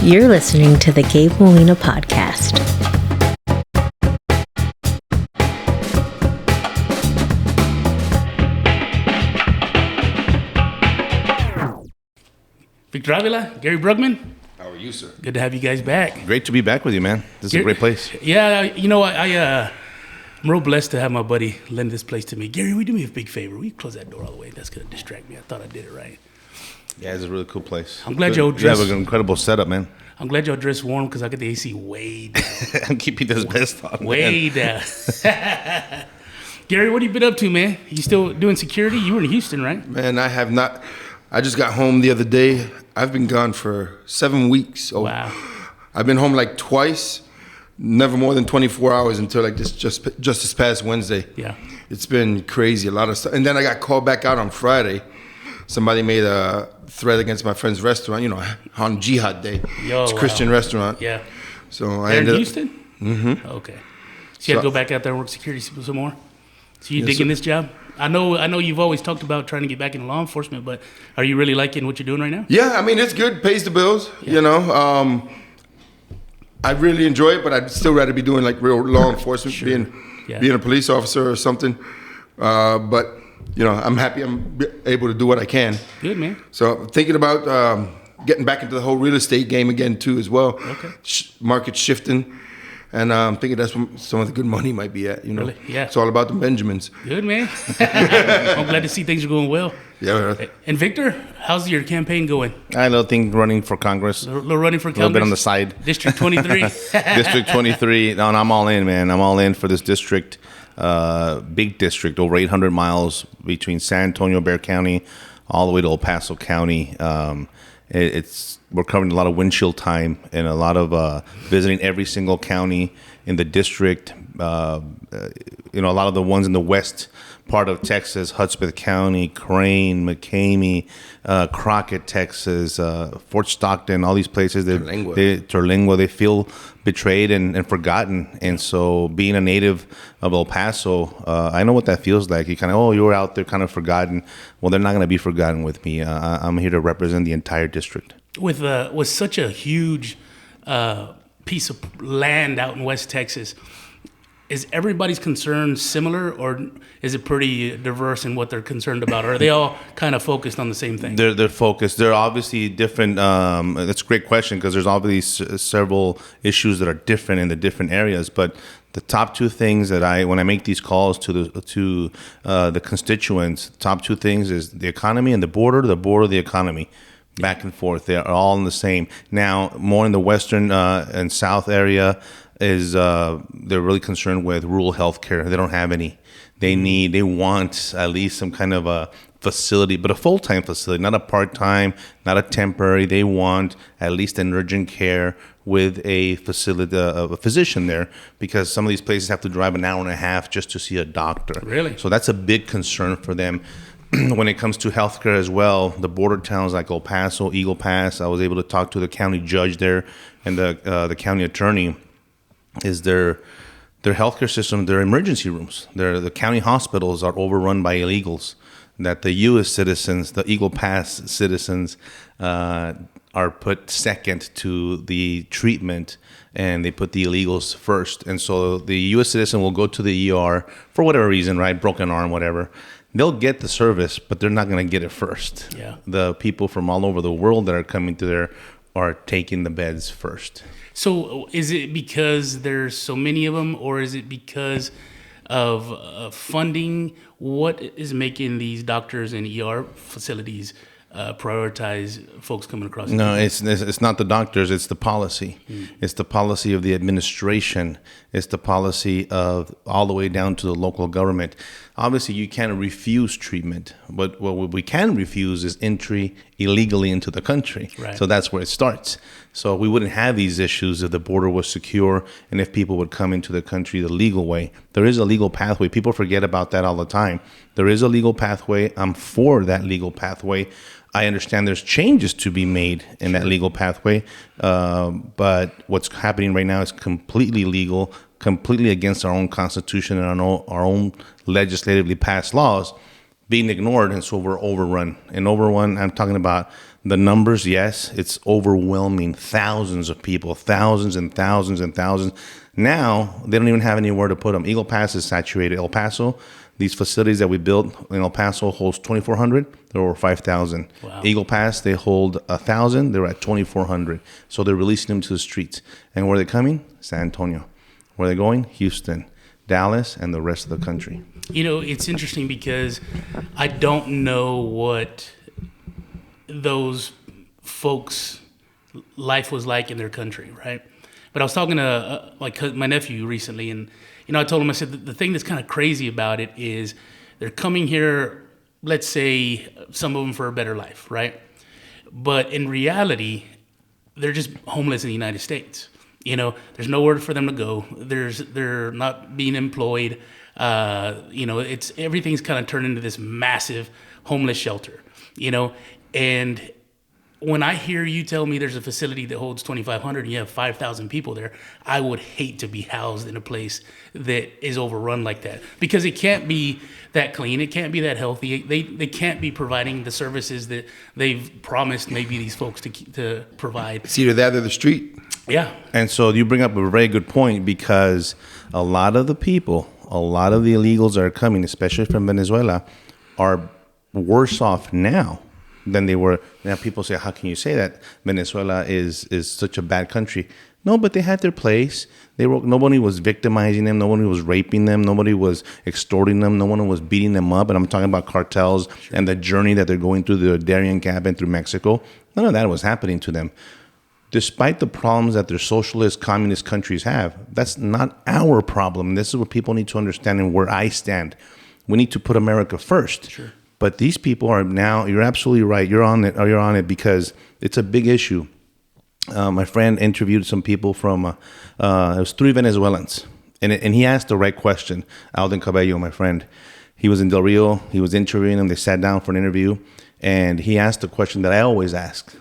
You're listening to the Gabe Molina Podcast. Victor Avila, Gary Brugman. How are you, sir? Good to have you guys back. Great to be back with you, man. This is a great place. Yeah, you know, I'm real blessed to have my buddy lend this place to me. Gary, will you do me a big favor? Will you close that door all the way? That's going to distract me. I thought I did it right. Yeah, it's a really cool place. I'm glad y'all dressed. You have an incredible setup, man. I'm glad y'all dressed warm because I get the AC way down. I'm keeping this vest on. Way down. Gary, what have you been up to, man? You still doing security? You were in Houston, right? Man, I have not. I just got home the other day. I've been gone for 7 weeks. Oh, wow. I've been home like twice, never more than 24 hours until like just this past Wednesday. Yeah. It's been crazy, a lot of stuff. And then I got called back out on Friday. Somebody made a threat against my friend's restaurant, you know, on Jihad Day. It's a Christian restaurant. Yeah. So I There ended in up, Houston? Mm-hmm. Okay. So you have to go back out there and work security some more? So you digging this job? I know you've always talked about trying to get back into law enforcement, but are you really liking what you're doing right now? Yeah, I mean, it's good, pays the bills, you know. I really enjoy it, but I'd still rather be doing like real law enforcement, Sure. being a police officer or something. But, you know, I'm happy I'm able to do what I can. Good, man. So thinking about getting back into the whole real estate game again, too, as well. Okay. Market shifting. And I'm thinking that's where some of the good money might be at, you know. Really? Yeah. It's all about the Benjamins. Good, man. I'm glad to see things are going well. Yeah. And Victor, how's your campaign going? I little thing running for Congress. A little running for A little Congress? bit on the side. District 23? District 23. No, I'm all in, man. I'm all in for this district. Big district, over 800 miles between San Antonio, Bexar County, all the way to El Paso County. We're covering a lot of windshield time and a lot of visiting every single county in the district. You know, a lot of the ones in the west part of Texas, Hudspeth County, Crane, McCamey, Crockett, Texas, Fort Stockton, all these places. Terlingua, they feel betrayed and forgotten. And so being a native of El Paso, I know what that feels like. You kind of, you were out there kind of forgotten. Well, they're not going to be forgotten with me. I'm here to represent the entire district. With such a huge piece of land out in West Texas, is everybody's concern similar, or is it pretty diverse in what they're concerned about? Or are they all kind of focused on the same thing? They're focused. They're obviously different. That's a great question because there's obviously several issues that are different in the different areas. But the top two things that when I make these calls to the constituents, top two things is the economy and the border, the economy. Back and forth. They're all in the same. Now, more in the western and south area is they're really concerned with rural health care. They don't have any. They want at least some kind of a facility, but a full-time facility, not a part-time, not a temporary. They want at least an urgent care with a facility, a physician there, because some of these places have to drive an hour and a half just to see a doctor. Really? So that's a big concern for them. When it comes to healthcare as well, the border towns like El Paso, Eagle Pass, I was able to talk to the county judge there and the county attorney. Is their healthcare system, their emergency rooms, the county hospitals are overrun by illegals. That the U.S. citizens, the Eagle Pass citizens, are put second to the treatment, and they put the illegals first. And so the U.S. citizen will go to the ER for whatever reason, right? Broken arm, whatever. They'll get the service, but they're not going to get it first. Yeah. The people from all over the world that are coming to there are taking the beds first. So is it because there's so many of them, or is it because of funding? What is making these doctors and ER facilities prioritize folks coming across? No, it's not the doctors. It's the policy. It's the policy of the administration. It's the policy of all the way down to the local government. Obviously, you can't refuse treatment, but what we can refuse is entry illegally into the country. Right. So that's where it starts. So we wouldn't have these issues if the border was secure and if people would come into the country the legal way. There is a legal pathway. People forget about that all the time. There is a legal pathway. I'm for that legal pathway. I understand there's changes to be made in that legal pathway, but what's happening right now is completely illegal, completely against our own constitution and our own legislatively passed laws. being ignored, and so we're overrun. And overrun, I'm talking about the numbers. Yes, it's overwhelming. Thousands of people, thousands and thousands and thousands. Now they don't even have anywhere to put them. Eagle Pass is saturated. El Paso, these facilities that we built in El Paso holds 2,400. They're over 5,000. Wow. Eagle Pass, they hold 1,000. They're at 2,400. So they're releasing them to the streets. And where are they coming? San Antonio. Where are they going? Houston, Dallas, and the rest of the country. You know, it's interesting because I don't know what those folks' life was like in their country, right? But I was talking to my nephew recently, and I told him, I said, the thing that's kind of crazy about it is they're coming here, let's say some of them for a better life, right? But in reality, they're just homeless in the United States. There's nowhere for them to go. They're not being employed. It's everything's kind of turned into this massive homeless shelter. And when I hear you tell me there's a facility that holds 2,500 and you have 5,000 people there, I would hate to be housed in a place that is overrun like that, because it can't be that clean. It can't be that healthy. They can't be providing the services that they've promised maybe these folks to provide. It's either that or the street. Yeah. And so you bring up a very good point, because a lot of the illegals that are coming, especially from Venezuela, are worse off now than they were. Now people say, how can you say that? Venezuela is such a bad country. No, but they had their place. Nobody was victimizing them. Nobody was raping them. Nobody was extorting them. No one was beating them up. And I'm talking about cartels and the journey that they're going through the Darien Gap and through Mexico. None of that was happening to them. Despite the problems that their socialist, communist countries have, that's not our problem. This is what people need to understand, and where I stand. We need to put America first. Sure. But these people are now, you're absolutely right. You're on it because it's a big issue. My friend interviewed some people from, it was 3 Venezuelans. And he asked the right question. Alden Cabello, my friend, he was in Del Rio. He was interviewing them. They sat down for an interview. And he asked the question that I always ask.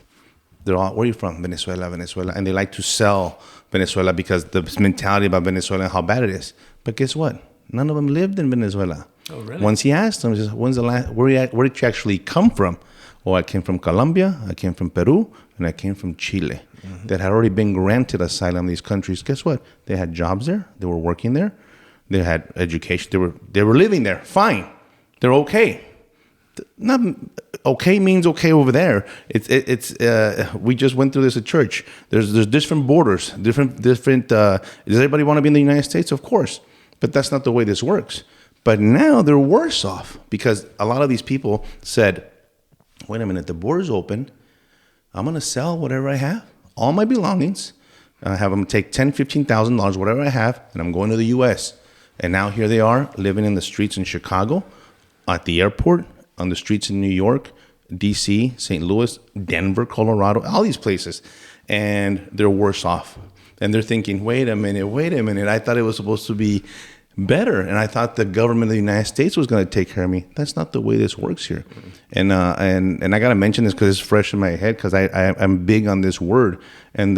They're all, where are you from? Venezuela. And they like to sell Venezuela because the mentality about Venezuela and how bad it is. But guess what? None of them lived in Venezuela. Oh, really? Once he asked them, he says, where did you actually come from? Oh, I came from Colombia, I came from Peru, and I came from Chile. Mm-hmm. That had already been granted asylum in these countries. Guess what? They had jobs there. They were working there. They had education. They were living there. Fine. They're okay. Not okay means okay over there. It's we just went through this at church. There's different borders, different. Does everybody want to be in the United States? Of course, but that's not the way this works. But now they're worse off because a lot of these people said, "Wait a minute, the border's open. I'm going to sell whatever I have, all my belongings. I have them take $10,000-$15,000, whatever I have, and I'm going to the U.S." And now here they are living in the streets in Chicago, at the airport, on the streets in New York, D.C., St. Louis, Denver, Colorado, all these places. And they're worse off. And they're thinking, wait a minute. I thought it was supposed to be better. And I thought the government of the United States was going to take care of me. That's not the way this works here. And I got to mention this because it's fresh in my head because I'm big on this word. And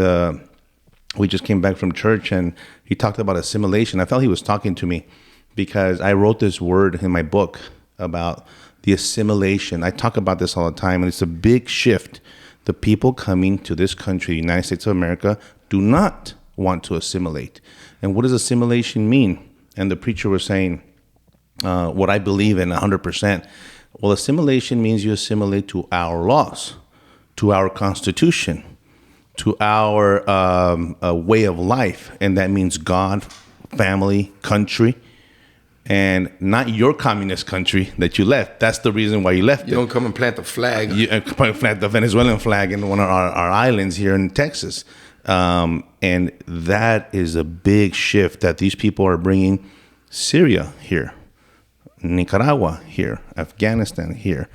we just came back from church and he talked about assimilation. I felt he was talking to me because I wrote this word in my book about the assimilation. I talk about this all the time, and it's a big shift. The people coming to this country, the United States of America, do not want to assimilate. And what does assimilation mean? And the preacher was saying, what I believe in 100%. Well, assimilation means you assimilate to our laws, to our Constitution, to our way of life. And that means God, family, country, and not your communist country that you left. That's the reason why you left. You don't come and plant the flag. You plant the Venezuelan flag in one of our islands here in Texas. And that is a big shift that these people are bringing. Syria here, Nicaragua here, Afghanistan here,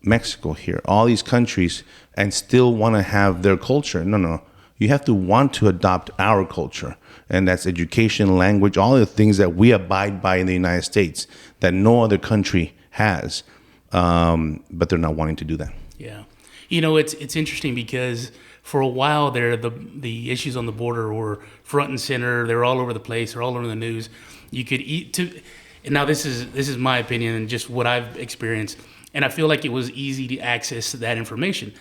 Mexico here, all these countries, and still want to have their culture. No. You have to want to adopt our culture. And that's education, language, all the things that we abide by in the United States that no other country has. But they're not wanting to do that. Yeah. It's interesting because for a while there, the issues on the border were front and center. They were all over the place. They're all over the news. You could and now this is my opinion and just what I've experienced, and I feel like it was easy to access that information.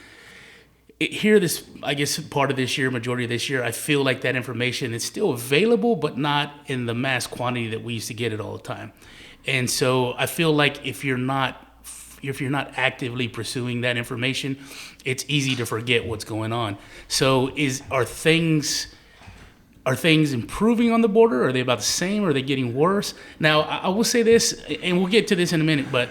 I guess part of this year, majority of this year, I feel like that information is still available, but not in the mass quantity that we used to get it all the time. And so I feel like if you're not actively pursuing that information, it's easy to forget what's going on. So are things improving on the border? Are they about the same? Are they getting worse? Now, I will say this, and we'll get to this in a minute, but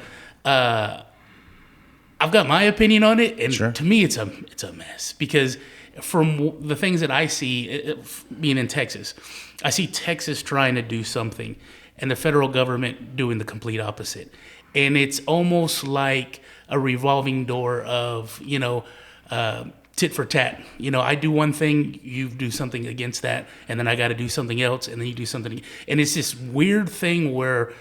I've got my opinion on it, and Sure. to me, it's a mess. Because from the things that I see, being in Texas, I see Texas trying to do something, and the federal government doing the complete opposite. And it's almost like a revolving door of, tit for tat. I do one thing, you do something against that, and then I got to do something else, and then you do something. And it's this weird thing where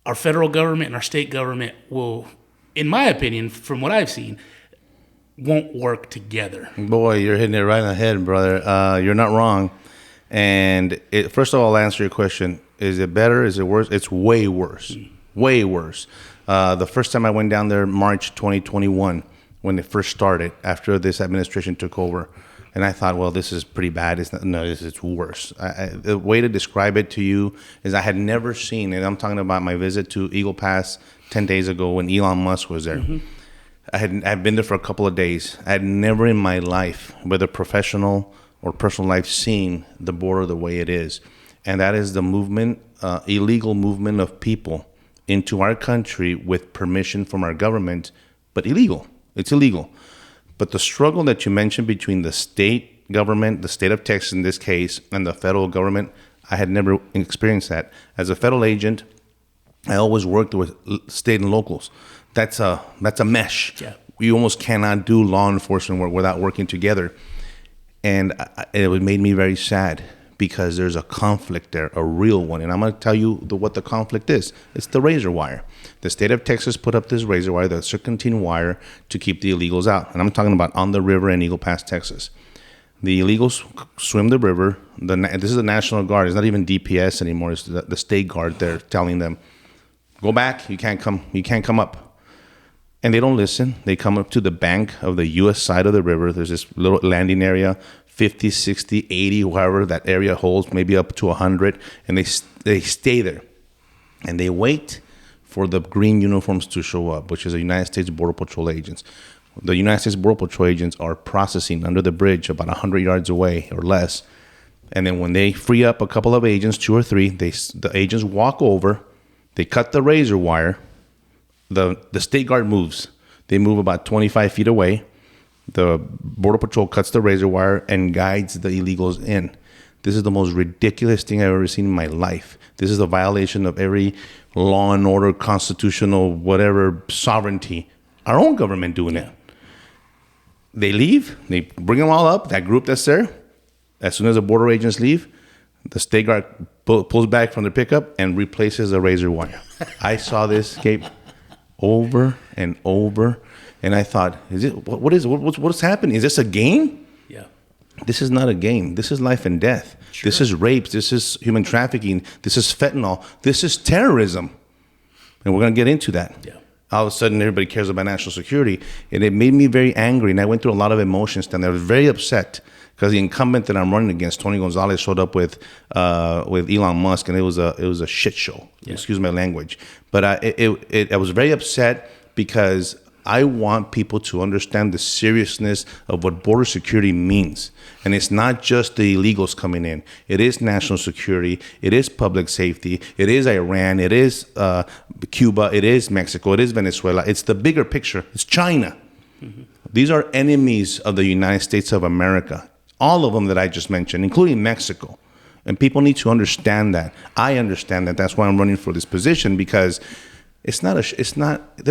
our federal government and our state government will, in my opinion, from what I've seen, won't work together. Boy, you're hitting it right on the head, brother. You're not wrong. And first of all, I'll answer your question. Is it better? Is it worse? It's way worse. Way worse. The first time I went down there, March 2021, when it first started, after this administration took over, and I thought, well, this is pretty bad. It's worse. The way to describe it to you is I had never seen, and I'm talking about my visit to Eagle Pass 10 days ago when Elon Musk was there. Mm-hmm. I'd been there for a couple of days. I had never in my life, whether professional or personal life, seen the border the way it is. And that is the movement, illegal movement of people into our country with permission from our government, but illegal. It's illegal. But the struggle that you mentioned between the state government, the state of Texas in this case, and the federal government, I had never experienced that. As a federal agent, I always worked with state and locals. That's a mesh. Yeah. You almost cannot do law enforcement work without working together. And it made me very sad because there's a conflict there, a real one. And I'm going to tell you what the conflict is. It's the razor wire. The state of Texas put up this razor wire, the serpentine wire, to keep the illegals out. And I'm talking about on the river in Eagle Pass, Texas. The illegals swim the river. This is the National Guard. It's not even DPS anymore. It's the state guard there telling them, go back. You can't come up. And they don't listen. They come up to the bank of the U.S. side of the river. There's this little landing area, 50, 60, 80, however that area holds, maybe up to 100. And they stay there. And they wait for the green uniforms to show up, which is the United States Border Patrol agents. The United States Border Patrol agents are processing under the bridge about 100 yards away or less. And then when they free up a couple of agents, 2 or 3, the agents walk over. They cut the razor wire. The state guard moves. They move about 25 feet away. The Border Patrol cuts the razor wire and guides the illegals in. This is the most ridiculous thing I've ever seen in my life. This is a violation of every law and order, constitutional, whatever, sovereignty. Our own government doing it. They leave. They bring them all up, that group that's there. As soon as the border agents leave, the state guard pulls back from the pickup and replaces the razor wire. I saw this, Gabe, over and over, and I thought, what's happening? Is this a game? Yeah. This is not a game. This is life and death. Sure. This is rapes. This is human trafficking. This is fentanyl. This is terrorism. And we're going to get into that. Yeah. All of a sudden, everybody cares about national security. And it made me very angry, and I went through a lot of emotions. And I was very upset because the incumbent that I'm running against, Tony Gonzalez, showed up with Elon Musk, and it was a shit show. Yeah. Excuse my language. But I was very upset because I want people to understand the seriousness of what border security means. And it's not just the illegals coming in. It is national security. It is public safety. It is Iran. It is Cuba. It is Mexico. It is Venezuela. It's the bigger picture. It's China. Mm-hmm. These are enemies of the United States of America. All of them that I just mentioned, including Mexico. And people need to understand that. I understand that. That's why I'm running for this position, because they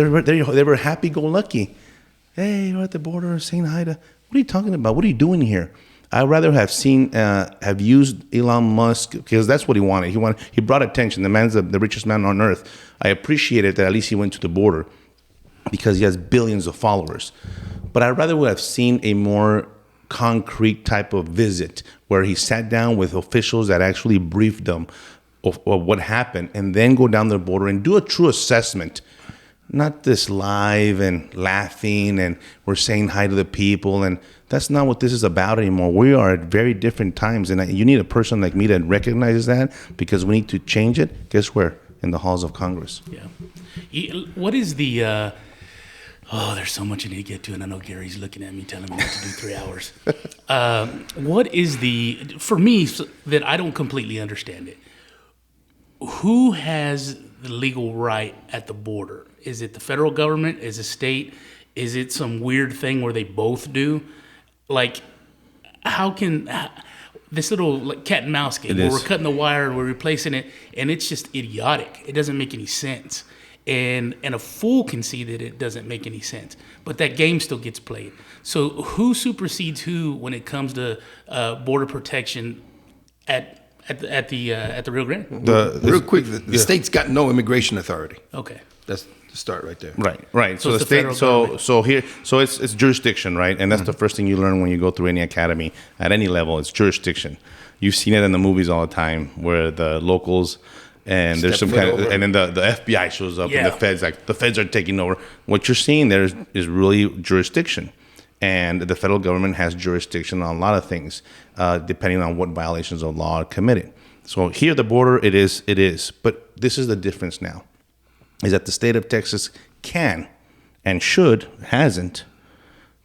were happy-go-lucky. Hey, we're at the border saying hi to, what are you talking about? What are you doing here? I'd rather have used Elon Musk, because that's what he wanted. He brought attention. The man's the richest man on earth. I appreciated that at least he went to the border because he has billions of followers. But I'd rather have seen a more concrete type of visit where he sat down with officials that actually briefed them. of what happened, and then go down the border and do a true assessment. Not this live and laughing and we're saying hi to the people, and that's not what this is about anymore. We are at very different times, and you need a person like me that recognizes that, because we need to change it. Guess where? In the halls of Congress. Yeah. What is the... there's so much I need to get to, and I know Gary's looking at me telling me not to do 3 hours. What is for me, that I don't completely understand it, who has the legal right at the border? Is it the federal government? Is it state? Is it some weird thing where they both do? Like, how can this little cat and mouse game where we're cutting the wire and we're replacing it, and it's just idiotic. It doesn't make any sense. And a fool can see that it doesn't make any sense, but that game still gets played. So who supersedes who when it comes to border protection at the Rio Grande? Real quick, the state's got no immigration authority. Okay, that's the start right there. Right. So the state. So it's jurisdiction, right? And that's the first thing you learn when you go through any academy at any level. It's jurisdiction. You've seen it in the movies all the time, where the locals. And there's some kind of, and then the FBI shows up, and the feds are taking over. What you're seeing there is really jurisdiction, and the federal government has jurisdiction on a lot of things, depending on what violations of law are committed. So here, the border, it is. But this is the difference now, is that the state of Texas can and hasn't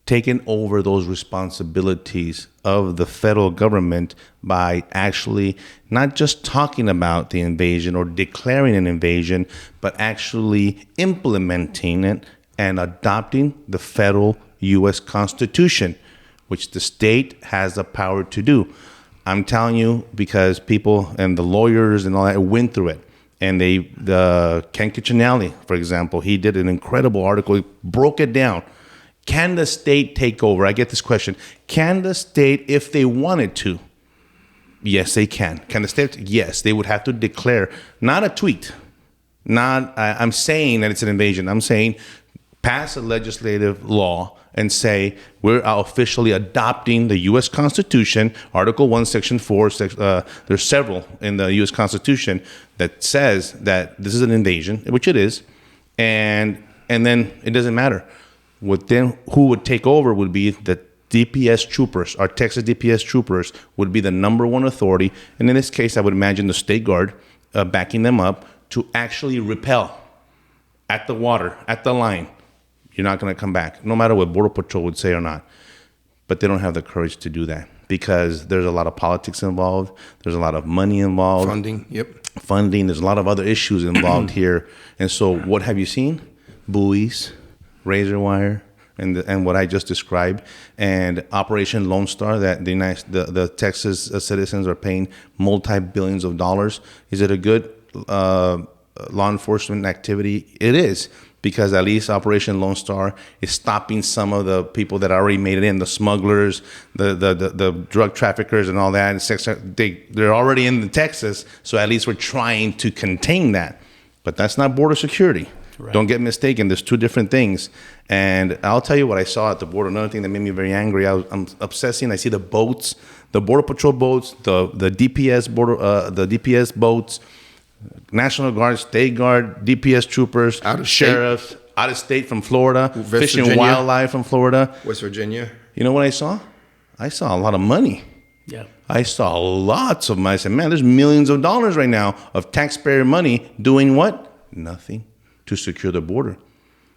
taken over those responsibilities of the federal government by actually not just talking about the invasion or declaring an invasion, but actually implementing it and adopting the federal U.S. Constitution, which the state has the power to do. I'm telling you, because people and the lawyers and all that went through it. And Ken Cuccinelli, for example, he did an incredible article. He broke it down. Can the state take over? I get this question. Can the state, if they wanted to? Yes, they can. Can the state? Yes, they would have to declare, not a tweet. I'm saying that it's an invasion. I'm saying pass a legislative law and say we're officially adopting the U.S. Constitution, Article 1, Section 4. There's several in the U.S. Constitution that says that this is an invasion, which it is, and then it doesn't matter. Who would take over would be the DPS troopers. Our Texas DPS troopers would be the number one authority. And in this case, I would imagine the State Guard backing them up to actually repel at the water, at the line. You're not going to come back, no matter what Border Patrol would say or not. But they don't have the courage to do that because there's a lot of politics involved. There's a lot of money involved. Funding. There's a lot of other issues involved here. And so what have you seen? Buoys, razor wire, and what I just described, and Operation Lone Star that the Texas citizens are paying multi-billions of dollars. Is it a good law enforcement activity? It is, because at least Operation Lone Star is stopping some of the people that already made it in, the smugglers, the drug traffickers and all that. And they're already in Texas, so at least we're trying to contain that. But that's not border security. Right. Don't get mistaken. There's two different things. And I'll tell you what I saw at the border. Another thing that made me very angry. I'm obsessing. I see the boats, the Border Patrol boats, the DPS the DPS boats, National Guard, State Guard, DPS troopers, sheriffs, out of state from Florida, Fish and Wildlife from Florida, West Virginia. You know what I saw? I saw a lot of money. Yeah. I saw lots of money. I said, man, there's millions of dollars right now of taxpayer money doing what? Nothing. To secure the border,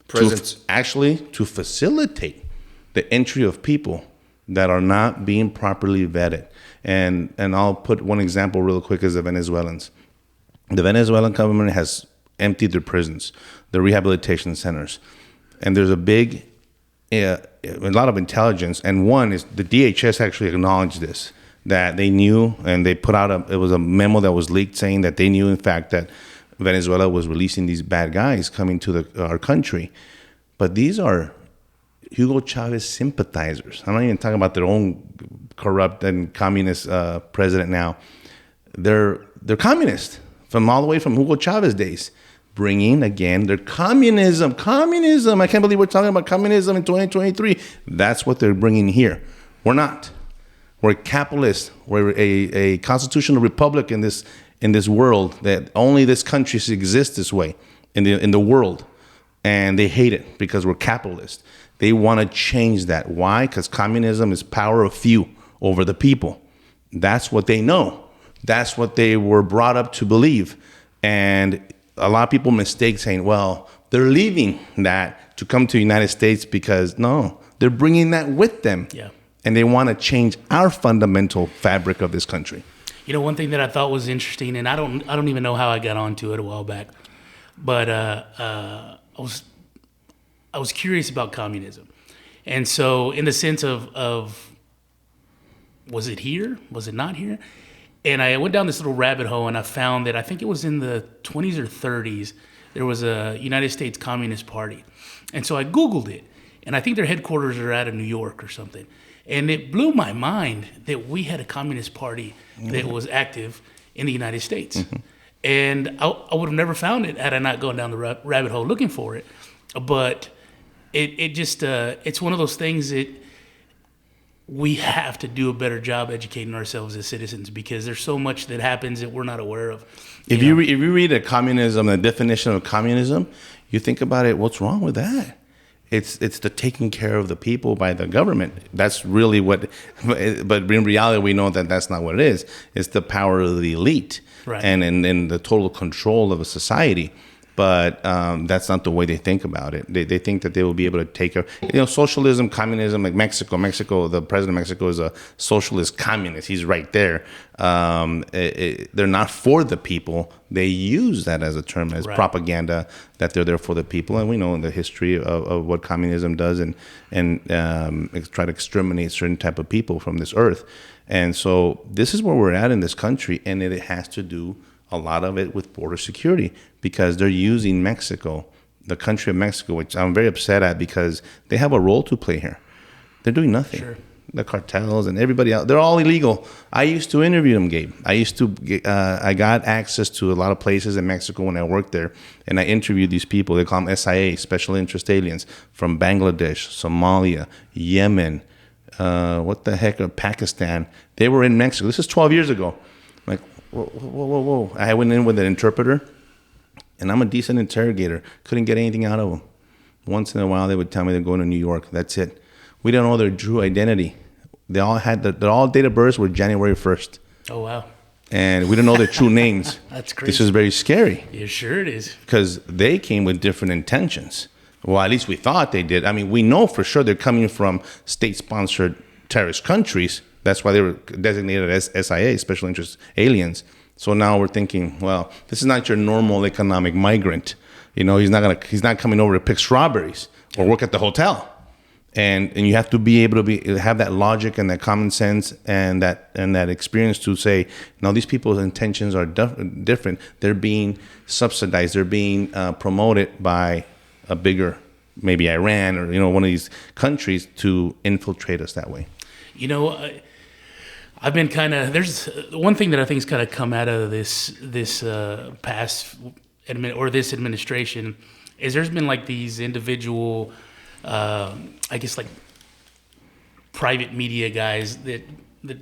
to facilitate the entry of people that are not being properly vetted. And I'll put one example real quick as the Venezuelans. The Venezuelan government has emptied their prisons, their rehabilitation centers, and there's a lot of intelligence. And one is the DHS actually acknowledged this, that they knew, and they put out it was a memo that was leaked saying that they knew, in fact, that Venezuela was releasing these bad guys coming to our country. But these are Hugo Chavez sympathizers. I'm not even talking about their own corrupt and communist president now. They're communist all the way from Hugo Chavez days, bringing, again, their communism. I can't believe we're talking about communism in 2023. That's what they're bringing here. We're not. We're capitalist. We're a constitutional republic in this in this world, that only this country exists this way in the world. And they hate it because we're capitalist. They want to change that. Why? Because communism is power of few over the people. That's what they know. That's what they were brought up to believe. And a lot of people mistake saying, well, they're leaving that to come to the United States, because no, they're bringing that with them. Yeah. And they want to change our fundamental fabric of this country. You know, one thing that I thought was interesting, and I don't even know how I got onto it a while back, but I was curious about communism. And so in the sense of was it here? Was it not here? And I went down this little rabbit hole, and I found that I think it was in the 20s or 30s, there was a United States Communist Party. And so I Googled it, and I think their headquarters are out of New York or something. And it blew my mind that we had a Communist Party that was active in the United States. And I would have never found it had I not gone down the rabbit hole looking for it. But it just, it's one of those things that we have to do a better job educating ourselves as citizens, because there's so much that happens that we're not aware of. If you read the definition of communism, you think about it, what's wrong with that? It's the taking care of the people by the government. That's really what, but in reality, we know that that's not what it is. It's the power of the elite, right, and the total control of a society. But that's not the way they think about it. They think that they will be able to take care. Socialism, communism, like Mexico. Mexico, the president of Mexico is a socialist communist. He's right there. They're not for the people. They use that as a term, as propaganda, that they're there for the people. And we know in the history of what communism does, and try to exterminate certain type of people from this earth. And so this is where we're at in this country, and it has to do a lot of it with border security, because they're using Mexico, the country of Mexico, which I'm very upset at, because they have a role to play here. They're doing nothing. Sure. The cartels and everybody else, they're all illegal. I used to interview them, Gabe. I got access to a lot of places in Mexico when I worked there, and I interviewed these people. They call them SIA, Special Interest Aliens, from Bangladesh, Somalia, Yemen, Pakistan. They were in Mexico. This is 12 years ago. Like, whoa. I went in with an interpreter, and I'm a decent interrogator. Couldn't get anything out of them. Once in a while, they would tell me they're going to New York. That's it. We don't know their true identity. They all had their all date of birth were January 1st. Oh, wow. And we don't know their true names. That's crazy. This is very scary. Yeah, sure it is. Because they came with different intentions. Well, at least we thought they did. I mean, we know for sure they're coming from state-sponsored terrorist countries. That's why they were designated as SIA, Special Interest Aliens. So now we're thinking, well, this is not your normal economic migrant. He's not coming over to pick strawberries or work at the hotel. And you have to be able to have that logic and that common sense and that experience to say, no, these people's intentions are different. They're being subsidized. They're being promoted by a bigger, maybe Iran or one of these countries, to infiltrate us that way. I've been there's one thing that I think has kind of come out of this past this administration is there's been like these individual, I guess like private media guys that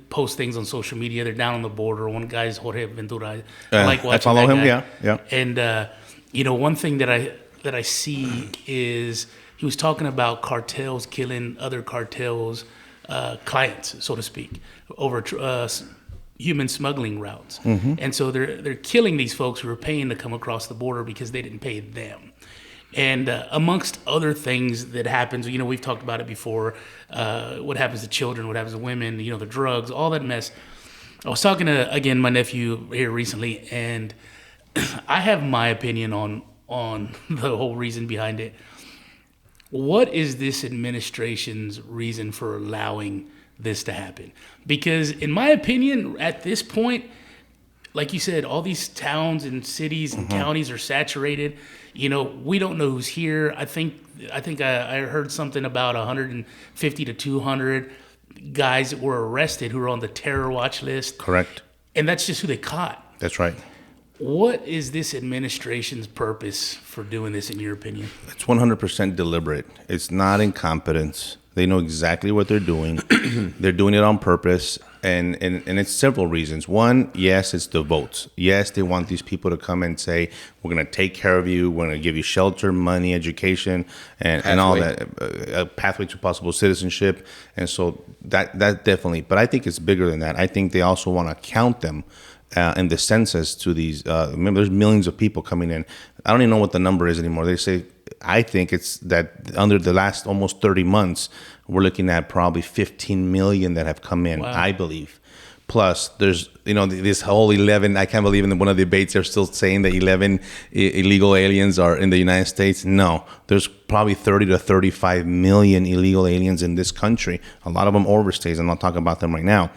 post things on social media. They're down on the border. One guy's Jorge Ventura. I like watching I follow that him. guy. Yeah. And one thing that I see is he was talking about cartels killing other cartels. Clients, so to speak, over human smuggling routes. Mm-hmm. And so they're killing these folks who are paying to come across the border because they didn't pay them. And amongst other things that happens, we've talked about it before, what happens to children, what happens to women, the drugs, all that mess. I was talking to, again, my nephew here recently, and I have my opinion on the whole reason behind it. What is this administration's reason for allowing this to happen? Because in my opinion, at this point, like you said, all these towns and cities and counties are saturated. We don't know who's here. I think I heard something about 150 to 200 guys that were arrested who were on the terror watch list. Correct. And that's just who they caught. That's right. What is this administration's purpose for doing this, in your opinion? It's 100% deliberate. It's not incompetence. They know exactly what they're doing. They're doing it on purpose. And it's several reasons. One, yes, it's the votes. Yes, they want these people to come and say, we're going to take care of you. We're going to give you shelter, money, education, and all that. A pathway to possible citizenship. And so that definitely. But I think it's bigger than that. I think they also want to count them in the census to these. Remember, there's millions of people coming in. I don't even know what the number is anymore. They say, I think it's that under the last almost 30 months, we're looking at probably 15 million that have come in, I believe. Plus, there's, this whole 11, I can't believe in one of the debates they're still saying that 11 illegal aliens are in the United States. No, there's probably 30 to 35 million illegal aliens in this country. A lot of them overstays, and I'll talk about them right now.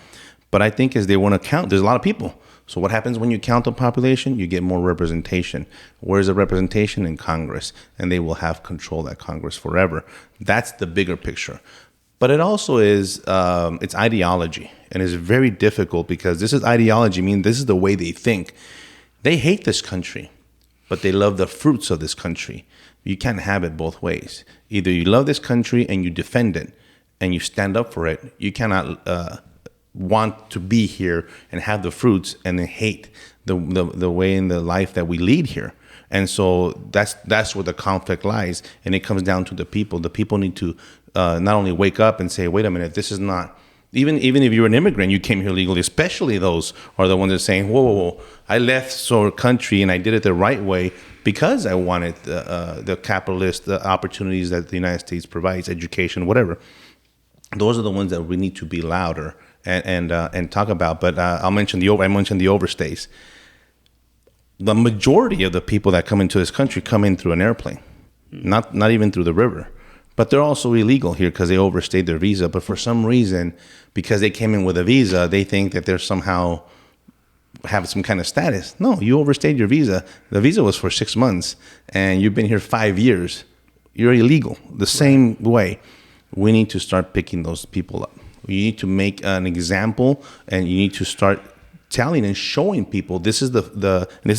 But I think as they want to count, there's a lot of people. So what happens when you count the population? You get more representation. Where's the representation? In Congress. And they will have control of that Congress forever. That's the bigger picture. But it also is, it's ideology. And it's very difficult because this is ideology, meaning this is the way they think. They hate this country, but they love the fruits of this country. You can't have it both ways. Either you love this country and you defend it and you stand up for it. You cannot want to be here and have the fruits and then hate the way in the life that we lead here. And so that's where the conflict lies. And it comes down to the people. The people need to not only wake up and say, wait a minute, this is not, even if you're an immigrant, you came here legally, especially those are the ones that are saying, whoa, I left our country and I did it the right way because I wanted the capitalist opportunities that the United States provides, education, whatever. Those are the ones that we need to be louder and talk about. But I mentioned the overstays. The majority of the people that come into this country come in through an airplane, not even through the river. But they're also illegal here because they overstayed their visa. But for some reason, because they came in with a visa, they think that they're somehow have some kind of status. No, you overstayed your visa. The visa was for 6 months, and you've been here 5 years. You're illegal. The same way, we need to start picking those people up. You need to make an example, and you need to start telling and showing people this is this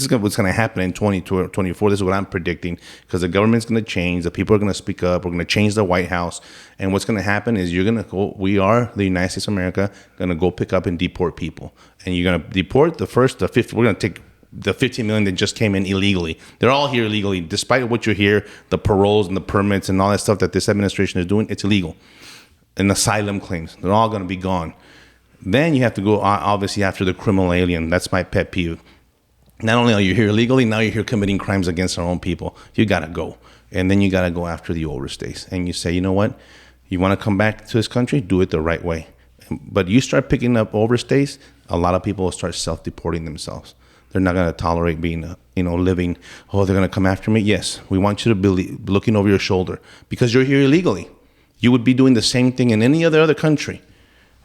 is what's going to happen in 2024. This is what I'm predicting, because the government's going to change. The people are going to speak up. We're going to change the White House, and what's going to happen is you're going to go. We are the United States of America going to go pick up and deport people, and you're going to deport the 50. We're going to take the 15 million that just came in illegally. They're all here illegally, despite what you hear, the paroles and the permits and all that stuff that this administration is doing. It's illegal. And asylum claims, they're all going to be gone. Then you have to go, obviously, after the criminal alien. That's my pet peeve. Not only are you here illegally, now you're here committing crimes against our own people. You got to go. And then you got to go after the overstays. And you say, you know what? You want to come back to this country? Do it the right way. But you start picking up overstays, a lot of people will start self-deporting themselves. They're not going to tolerate being, living, they're going to come after me. Yes, we want you to be looking over your shoulder because you're here illegally. You would be doing the same thing in any other country.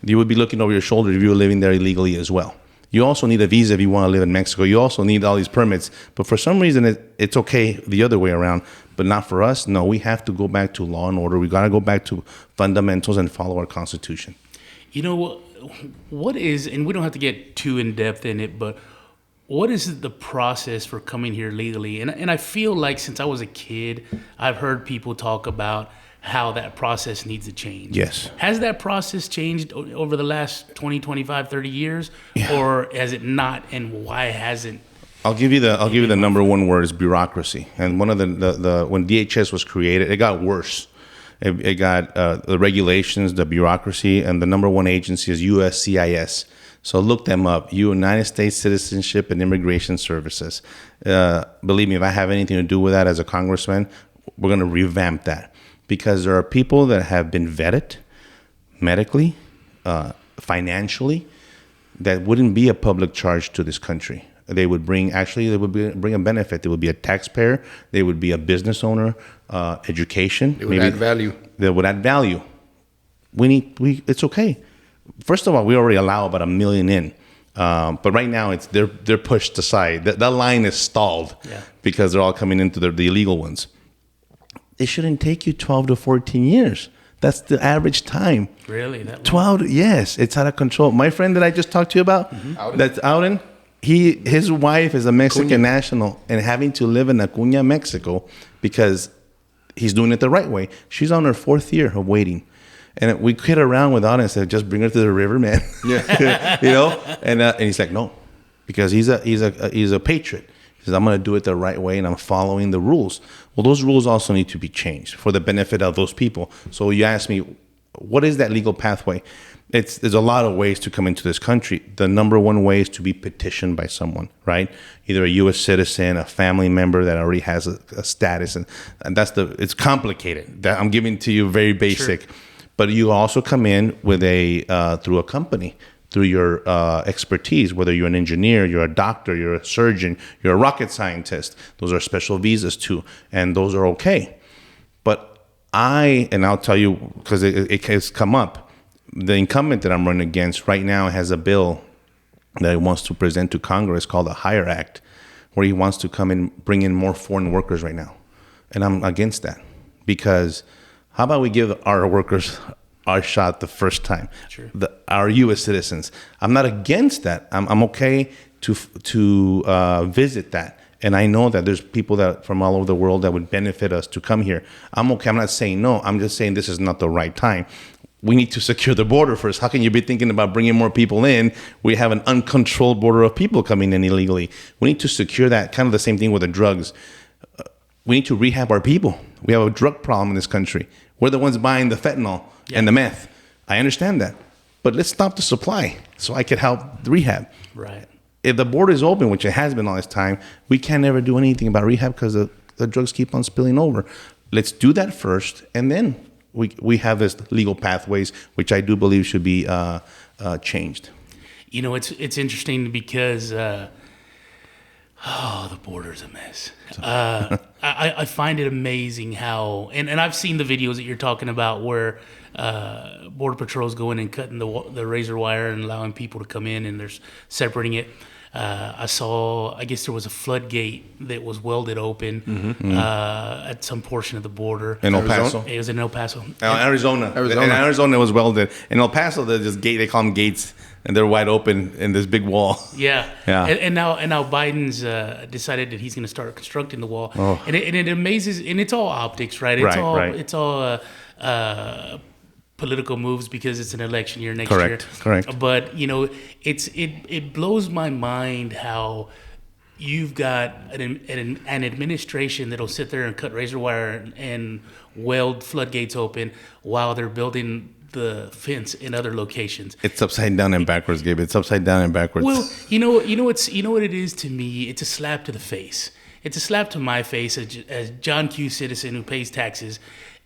You would be looking over your shoulder if you were living there illegally as well. You also need a visa if you want to live in Mexico. You also need all these permits. But for some reason, it's okay the other way around, but not for us. No, we have to go back to law and order. We got to go back to fundamentals and follow our Constitution. What is, and we don't have to get too in-depth in it, but what is the process for coming here legally? And I feel like since I was a kid, I've heard people talk about how that process needs to change. Yes. Has that process changed over the last 20, 25, 30 years? Yeah. Or has it not, and why hasn't? I'll give you the number one word is bureaucracy. And one of the when DHS was created, it got worse. It got the regulations, the bureaucracy, and the number one agency is USCIS. So look them up, United States Citizenship and Immigration Services. Believe me, if I have anything to do with that as a congressman, we're going to revamp that. Because there are people that have been vetted medically, financially, that wouldn't be a public charge to this country. They would bring a benefit. They would be a taxpayer. They would be a business owner, education. They would add value. They would add value. It's okay. First of all, we already allow about 1 million in. But right now, they're pushed aside. That line is stalled because they're all coming into the illegal ones. It shouldn't take you 12 to 14 years. That's the average time. Really? That 12, yes. It's out of control. My friend that I just talked to you about, that's Auden, his wife is a Mexican national and having to live in Acuña, Mexico, because he's doing it the right way. She's on her 4th year of waiting. And we kid around with audience and just bring her to the river, man. Yeah. You know? And he's like, no, because he's a patriot. He says, I'm going to do it the right way and I'm following the rules. Well, those rules also need to be changed for the benefit of those people. So you ask me, what is that legal pathway? There's a lot of ways to come into this country. The number one way is to be petitioned by someone, right? Either a U.S. citizen, a family member that already has a status, and it's complicated. That I'm giving to you very basic, sure. But you also come in with through a company, through your expertise, whether you're an engineer, you're a doctor, you're a surgeon, you're a rocket scientist. Those are special visas too, and those are okay. But I'll tell you because it has come up. The incumbent that I'm running against right now has a bill that he wants to present to Congress called the HIRE Act, where he wants to come and bring in more foreign workers right now. And I'm against that because how about we give our workers our shot the first time, sure. Our U.S. citizens. I'm not against that. I'm okay to visit that. And I know that there's people that from all over the world that would benefit us to come here. I'm okay. I'm not saying no. I'm just saying this is not the right time. We need to secure the border first. How can you be thinking about bringing more people in? We have an uncontrolled border of people coming in illegally. We need to secure that. Kind of the same thing with the drugs. We need to rehab our people. We have a drug problem in this country. We're the ones buying the fentanyl and the meth. I understand that. But let's stop the supply so I could help rehab. Right. If the border is open, which it has been all this time, we can't never do anything about rehab because the drugs keep on spilling over. Let's do that first, and then we have this legal pathways, which I do believe should be changed. You know, it's interesting because the border's a mess. I find it amazing how, and I've seen the videos that you're talking about where Border Patrol's going and cutting the razor wire and allowing people to come in and they're separating it. I guess there was a floodgate that was welded open at some portion of the border. In El Paso? It was in El Paso. Arizona. In Arizona, it was welded. In El Paso, they call them gates, and they're wide open in this big wall. Yeah. And now Biden's decided that he's going to start constructing the wall. Oh. And it amazes, and it's all optics, right? It's all political moves because it's an election year next year. Correct. But you know, it blows my mind how you've got an administration that'll sit there and cut razor wire and weld floodgates open while they're building the fence in other locations. It's upside down and backwards, Gabe. It's upside down and backwards. Well, you know what it is to me. It's a slap to the face. It's a slap to my face as John Q. citizen who pays taxes.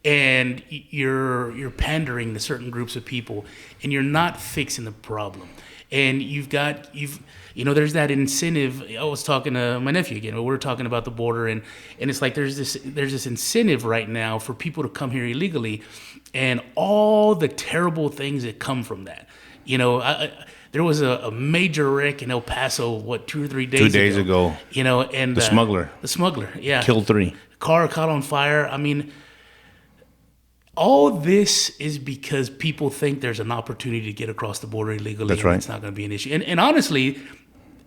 And you're pandering to certain groups of people, and you're not fixing the problem. And there's that incentive. I was talking to my nephew again. We were talking about the border, and it's like there's this incentive right now for people to come here illegally, and all the terrible things that come from that. You know, there was a major wreck in El Paso 2 or 3 days ago. 2 days ago. You know, and the smuggler, yeah, killed 3. Car caught on fire. I mean. All this is because people think there's an opportunity to get across the border illegally. That's right. It's not going to be an issue. And honestly,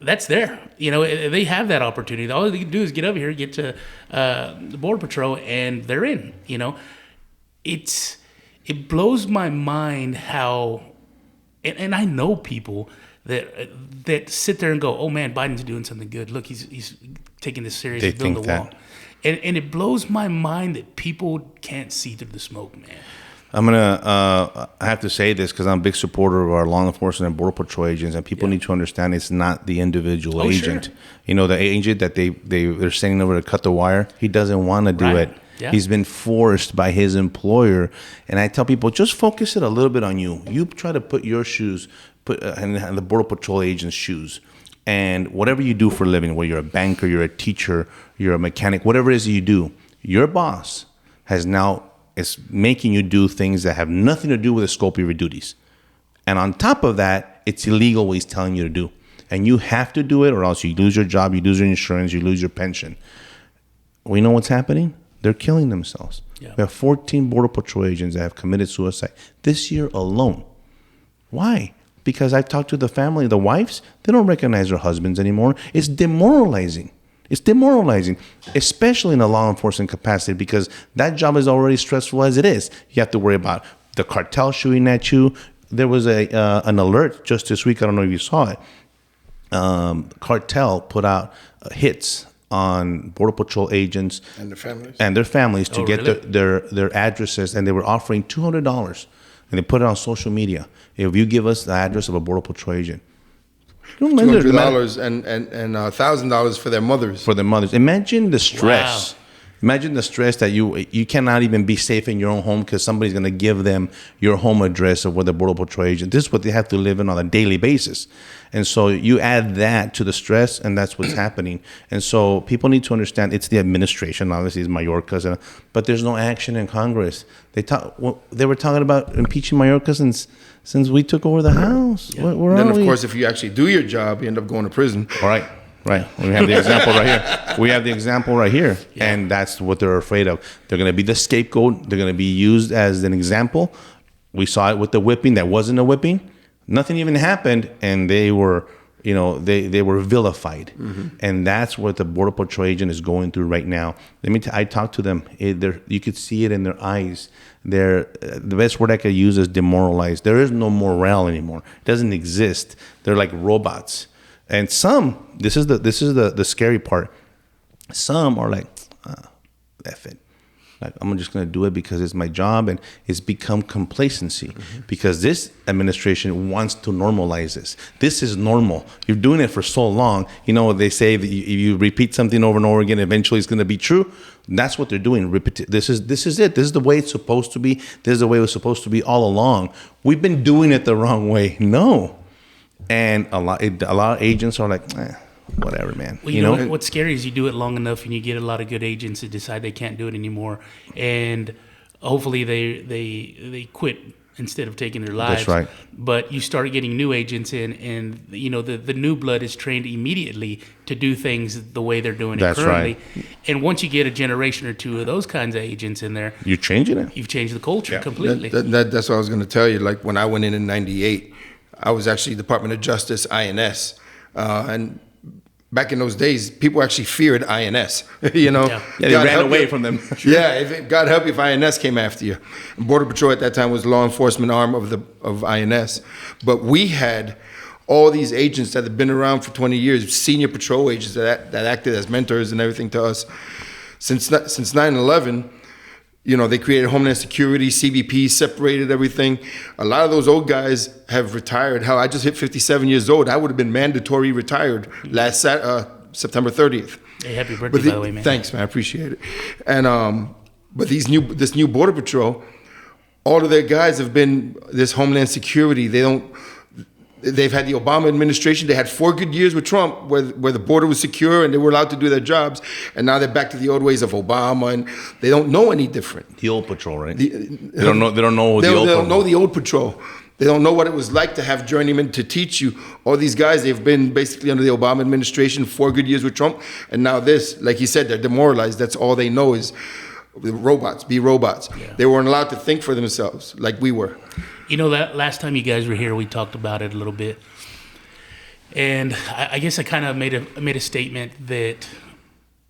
that's there. You know, they have that opportunity. All they can do is get over here, get to the Border Patrol, and they're in. You know, it blows my mind how, and I know people that sit there and go, "Oh man, Biden's doing something good. Look, he's taking this serious. He's building the wall." And it blows my mind that people can't see through the smoke, man. I have to say this because I'm a big supporter of our law enforcement and Border Patrol agents, and people need to understand it's not the individual agent. Sure. You know, the agent that they're sending over to cut the wire, he doesn't want to do it. Yeah. He's been forced by his employer. And I tell people, just focus it a little bit on you. You try to put your shoes, in the Border Patrol agent's shoes. And whatever you do for a living, whether you're a banker, you're a teacher, you're a mechanic, whatever it is you do, your boss is making you do things that have nothing to do with the scope of your duties. And on top of that, it's illegal what he's telling you to do. And you have to do it or else you lose your job, you lose your insurance, you lose your pension. Well, you know what's happening? They're killing themselves. Yeah. We have 14 Border Patrol agents that have committed suicide this year alone. Why? Because I've talked to the family, the wives, they don't recognize their husbands anymore. It's demoralizing. Especially in a law enforcement capacity, because that job is already stressful as it is. You have to worry about the cartel shooting at you. There was an alert just this week. I don't know if you saw it. Cartel put out hits on Border Patrol agents And their families to get really? their addresses, and they were offering $200, and they put it on social media. If you give us the address of a Border Patrol agent, $200 and $1,000 for their mothers. For their mothers. Imagine the stress. Wow. Imagine the stress that you cannot even be safe in your own home because somebody's going to give them your home address of where the Border Patrol agent. This is what they have to live in on a daily basis. And so you add that to the stress, and that's what's happening. And so people need to understand it's the administration. Obviously, it's Mayorkas, but there's no action in Congress. They were talking about impeaching Mayorkas since we took over the House. Yeah. Where Then, are of we? course, if you actually do your job, you end up going to prison. All right. Right. We have the example right here. We have the example right here. Yeah. And that's what they're afraid of. They're going to be the scapegoat. They're going to be used as an example. We saw it with the whipping. That wasn't a whipping. Nothing even happened. And they were, they were vilified. Mm-hmm. And that's what the Border Patrol agent is going through right now. I talked to them. You could see it in their eyes. The best word I could use is demoralized. There is no morale anymore. It doesn't exist. They're like robots. And some, this is the scary part. Some are like, F it. Like, I'm just going to do it because it's my job, and it's become complacency because this administration wants to normalize this. This is normal. You're doing it for so long. They say that if you repeat something over and over again, eventually it's going to be true. That's what they're doing. This is it. This is the way it's supposed to be. This is the way it was supposed to be all along. We've been doing it the wrong way. No. And a lot of agents are like, whatever, man. Well, you know what's scary is you do it long enough and you get a lot of good agents that decide they can't do it anymore, and hopefully they quit instead of taking their lives. That's right. But you start getting new agents in, and the new blood is trained immediately to do things the way they're doing it currently. Right. And once you get a generation or two of those kinds of agents in there, you're changing it. You've changed the culture completely. That's what I was going to tell you. Like when I went in '98. I was actually Department of Justice, INS. And back in those days, people actually feared INS. Yeah, they ran away from them. Yeah, God help you if INS came after you. Border Patrol at that time was the law enforcement arm of INS. But we had all these agents that had been around for 20 years, senior patrol agents that acted as mentors and everything to us. Since 9/11, they created Homeland Security, CBP, separated everything. A lot of those old guys have retired. Hell, I just hit 57 years old. I would have been mandatory retired last September 30th. Hey, happy birthday, by the way, man. Thanks, man. I appreciate it. And but this new Border Patrol, all of their guys have been this Homeland Security. They've had the Obama administration. They had 4 good years with Trump where the border was secure and they were allowed to do their jobs. And now they're back to the old ways of Obama, and they don't know any different. The old patrol, right? They don't know the old patrol. They don't know the old patrol. They don't know what it was like to have journeymen to teach you. All these guys, they've been basically under the Obama administration, 4 good years with Trump. And now this, like he said, they're demoralized. That's all they know is robots, be robots. Yeah. They weren't allowed to think for themselves like we were. That last time you guys were here, we talked about it a little bit, and I guess I kind of made a statement that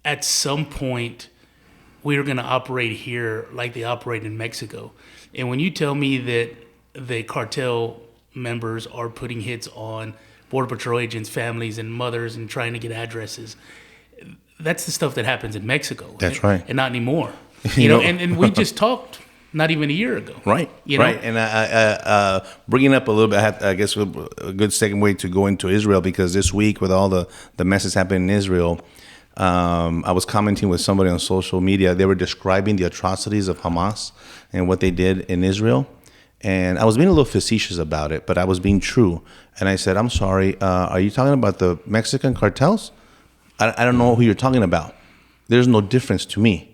at some point we were going to operate here like they operate in Mexico. And when you tell me that the cartel members are putting hits on Border Patrol agents' families and mothers and trying to get addresses, that's the stuff that happens in Mexico. That's right, and not anymore. And we just talked. Not even a year ago. Right. Right. And bringing up a little bit, I guess a good segue to go into Israel, because this week with all the messes happening in Israel, I was commenting with somebody on social media. They were describing the atrocities of Hamas and what they did in Israel. And I was being a little facetious about it, but I was being true. And I said, I'm sorry, are you talking about the Mexican cartels? I don't know who you're talking about. There's no difference to me.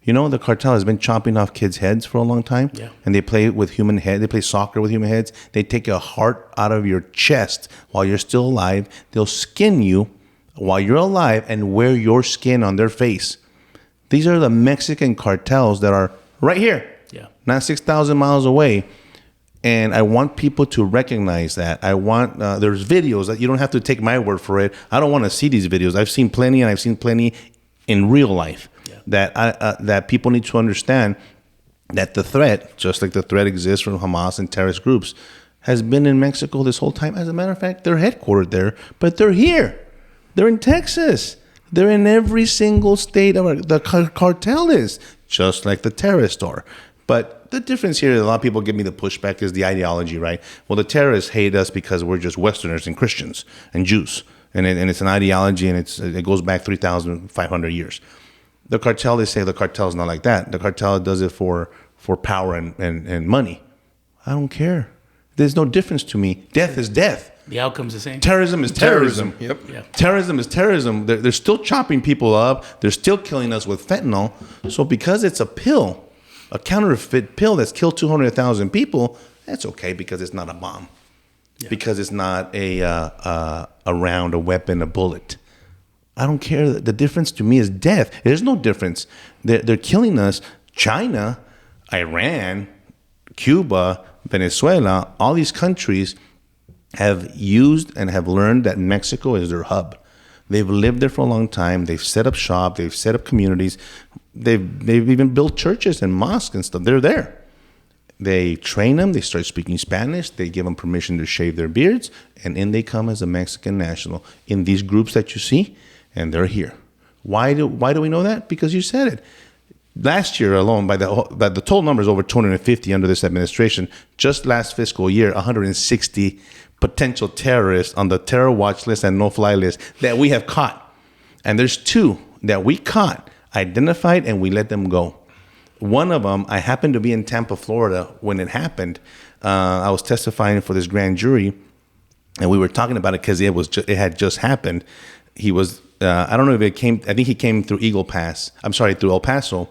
The cartel has been chopping off kids' heads for a long time, and they play with human heads. They play soccer with human heads. They take a heart out of your chest while you're still alive. They'll skin you while you're alive and wear your skin on their face. These are the Mexican cartels that are right here, not 6,000 miles away. And I want people to recognize that. I want there's videos that you don't have to take my word for it. I don't want to see these videos. I've seen plenty, and I've seen plenty in real life. That people need to understand that the threat, just like the threat exists from Hamas and terrorist groups, has been in Mexico this whole time. As a matter of fact, they're headquartered there, but they're here. They're in Texas. They're in every single state of the cartel is, just like the terrorists are. But the difference here, a lot of people give me the pushback, is the ideology, right? Well, the terrorists hate us because we're just Westerners and Christians and Jews. And it's an ideology, and it goes back 3,500 years. The cartel, they say the cartel is not like that. The cartel does it for power and money. I don't care. There's no difference to me. Death is death. The outcome's the same. Terrorism is terrorism. Yep. Yeah. Terrorism is terrorism. They're still chopping people up. They're still killing us with fentanyl. So because it's a pill, a counterfeit pill that's killed 200,000 people, that's okay because it's not a bomb. Yeah. Because it's not a round, a weapon, a bullet. I don't care. The difference to me is death. There's no difference. They're killing us. China, Iran, Cuba, Venezuela, all these countries have used and have learned that Mexico is their hub. They've lived there for a long time. They've set up shop. They've set up communities. They've even built churches and mosques and stuff. They're there. They train them. They start speaking Spanish. They give them permission to shave their beards, and in they come as a Mexican national in these groups that you see, and they're here. Why do we know that? Because you said it. Last year alone, by the total numbers, over 250 under this administration. Just last fiscal year, 160 potential terrorists on the terror watch list and no-fly list that we have caught. And there's 2 that we caught, identified, and we let them go. One of them, I happened to be in Tampa, Florida when it happened. I was testifying for this grand jury, and we were talking about it because it had just happened. He was, I don't know if it came, I think he came through through El Paso,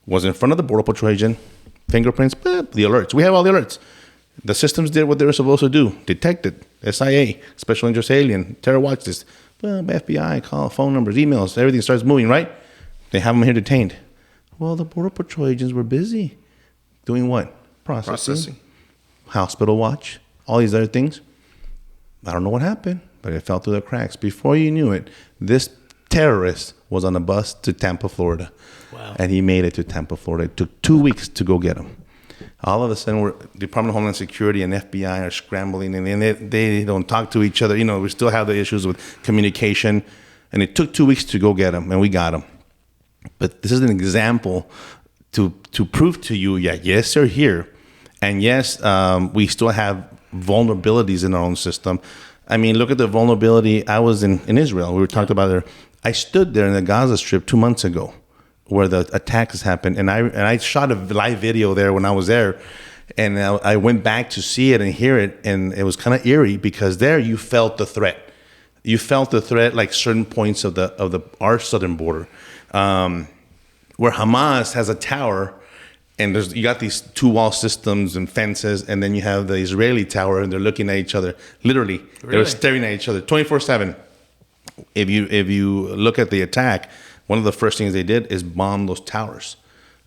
was in front of the Border Patrol agent, fingerprints, the alerts. We have all the alerts. The systems did what they were supposed to do. Detected, SIA, Special Interest Alien, Terror Watch List, FBI, call, phone numbers, emails, everything starts moving, right? They have them here detained. Well, the Border Patrol agents were busy. Doing what? Processing. Hospital watch, all these other things. I don't know what happened, but it fell through the cracks. Before you knew it, this terrorist was on a bus to Tampa, Florida. Wow. And he made it to Tampa, Florida. It took 2 weeks to go get him. All of a sudden, Department of Homeland Security and FBI are scrambling, and they don't talk to each other. You know, we still have the issues with communication, and it took 2 weeks to go get him, and we got him. But this is an example to prove to you, yes, they're here, and yes, we still have vulnerabilities in our own system. I mean, look at the vulnerability. I was in Israel. We were talking about it. I stood there in the Gaza Strip 2 months ago, where the attacks happened, and I shot a live video there when I was there, and I went back to see it and hear it, and it was kind of eerie because there you felt the threat. You felt the threat like certain points of our southern border, where Hamas has a tower, and you got these 2 wall systems and fences, and then you have the Israeli tower, and they're looking at each other. Literally, they were staring at each other 24/7. If you look at the attack, one of the first things they did is bomb those towers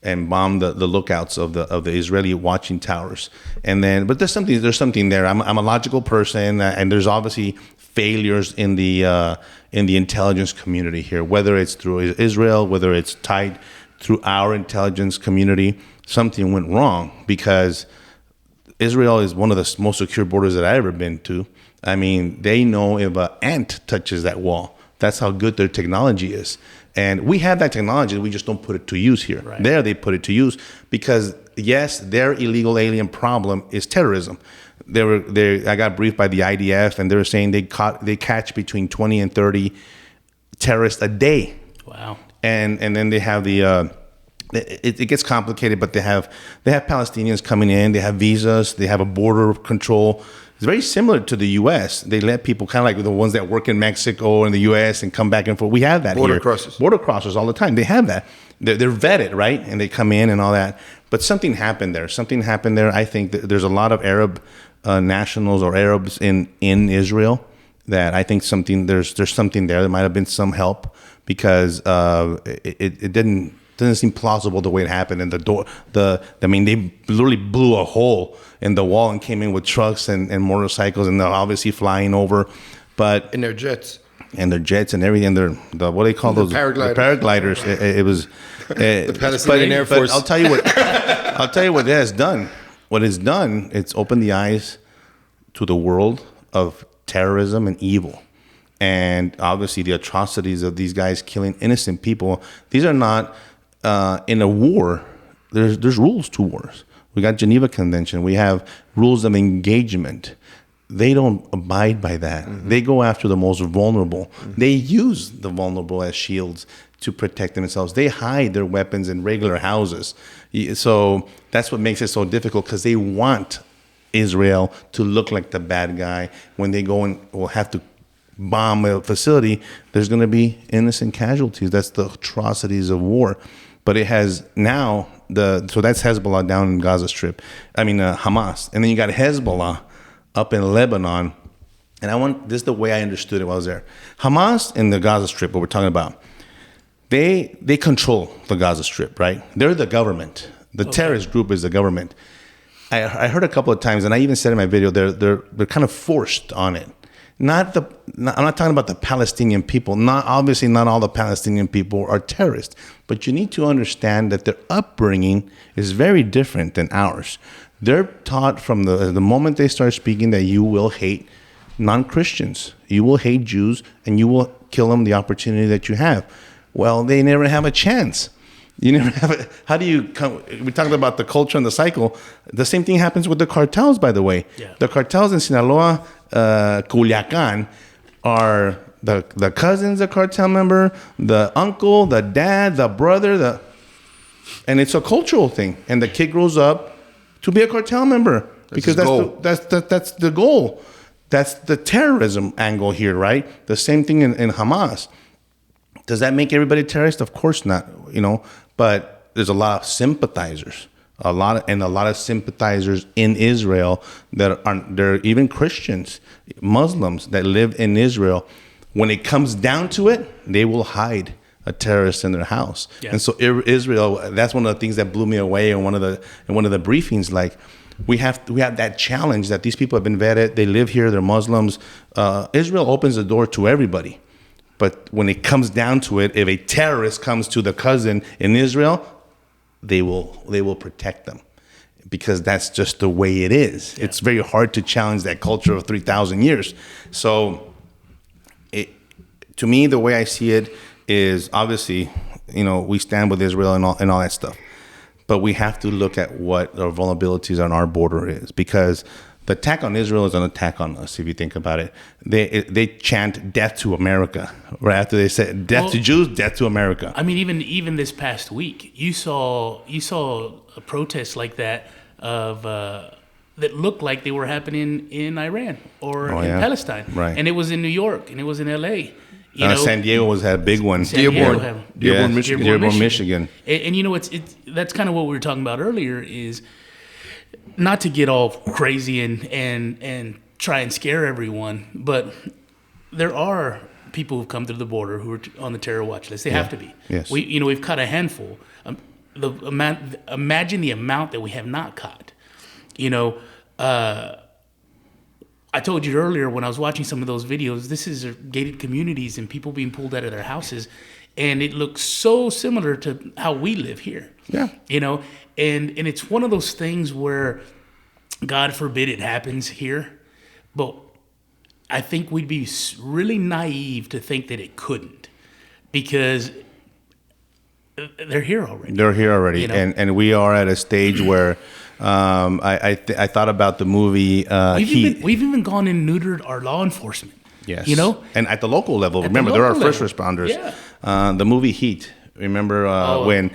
and bomb the lookouts of the Israeli watching towers. And then, but there's something there. I'm a logical person, and there's obviously failures in the intelligence community here, whether it's through Israel, whether it's tied through our intelligence community. Something went wrong because Israel is one of the most secure borders that I've ever been to. I mean, they know if an ant touches that wall. That's how good their technology is. And we have that technology, we just don't put it to use here. Right. There they put it to use because, yes, their illegal alien problem is terrorism. I got briefed by the IDF, and they were saying they catch between 20 and 30 terrorists a day. Wow. And then they have it gets complicated, but they have Palestinians coming in, they have visas, they have a border control. It's very similar to the U.S. They let people kind of like the ones that work in Mexico and the U.S. and come back and forth. We have that border here. Crossers. Border crossers all the time. They have that. They're vetted, right? And they come in and all that. But something happened there. I think that there's a lot of Arab nationals or Arabs in Israel that I think there's something there. There might have been some help because it doesn't seem plausible the way it happened. And they literally blew a hole in the wall and came in with trucks and motorcycles, and they're obviously flying over, but in their jets and everything. They're what do they call those? Paragliders. The paragliders. It was the Palestinian Air Force. But I'll tell you what. I'll tell you what it has done. What it's done, it's opened the eyes to the world of terrorism and evil. And obviously the atrocities of these guys killing innocent people. These are not in a war. There's rules to wars. We got Geneva Convention. We have rules of engagement. They don't abide by that. Mm-hmm. They go after the most vulnerable. Mm-hmm. They use the vulnerable as shields to protect themselves. They hide their weapons in regular houses. So that's what makes it so difficult, because they want Israel to look like the bad guy. When they go and will have to bomb a facility, there's going to be innocent casualties. That's the atrocities of war. But it has now, so that's Hezbollah down in Gaza Strip. Hamas. And then you got Hezbollah up in Lebanon. And this is the way I understood it while I was there. Hamas in the Gaza Strip, what we're talking about, they control the Gaza Strip, right? They're the government. The terrorist group is the government. I heard a couple of times, and I even said in my video, they're kind of forced on it. I'm not talking about the Palestinian people. Obviously, not all the Palestinian people are terrorists. But you need to understand that their upbringing is very different than ours. They're taught from the moment they start speaking that you will hate non-Christians. You will hate Jews, and you will kill them the opportunity that you have. Well, they never have a chance. You never have a, how do you come? We talked about the culture and the cycle. The same thing happens with the cartels, by the way. Yeah. The cartels in Sinaloa, Culiacan, are the cousin's a cartel member, the uncle, the dad, the brother, and it's a cultural thing. And the kid grows up to be a cartel member because that's the goal. That's the terrorism angle here, right? The same thing in Hamas. Does that make everybody terrorist? Of course not, but there's a lot of sympathizers, a lot of sympathizers in Israel they're even Christians, Muslims that live in Israel. When it comes down to it, they will hide a terrorist in their house. Yeah. And so Israel, that's one of the things that blew me away in one of the briefings. Like, we have that challenge that these people have been vetted. They live here. They're Muslims. Israel opens the door to everybody. But when it comes down to it, if a terrorist comes to the cousin in Israel, they will protect them, because that's just the way it is. Yeah. It's very hard to challenge that culture of 3,000 years. So, to me, the way I see it is, obviously, we stand with Israel and all that stuff. But we have to look at what our vulnerabilities on our border is, because the attack on Israel is an attack on us. If you think about it, they chant "Death to America" right after they say "Death to Jews, Death to America." I mean, even this past week, you saw a protest like that that looked like they were happening in Iran or in Palestine, right? And it was in New York, and it was in L.A. San Diego had a big one. Dearborn, Michigan. And that's kind of what we were talking about earlier, is not to get all crazy and try and scare everyone, but there are people who've come through the border who are on the terror watch list. They have to be. Yes. We've caught a handful. Imagine the amount that we have not caught. I told you earlier when I was watching some of those videos, this is gated communities and people being pulled out of their houses, and it looks so similar to how we live here. Yeah. And it's one of those things where, God forbid it happens here, but I think we'd be really naive to think that it couldn't, because they're here already. They're here already, and we are at a stage where I thought about the movie Heat. We've even gone and neutered our law enforcement. Yes. And at the local level, remember, there are first responders. Yeah. The movie Heat. Remember when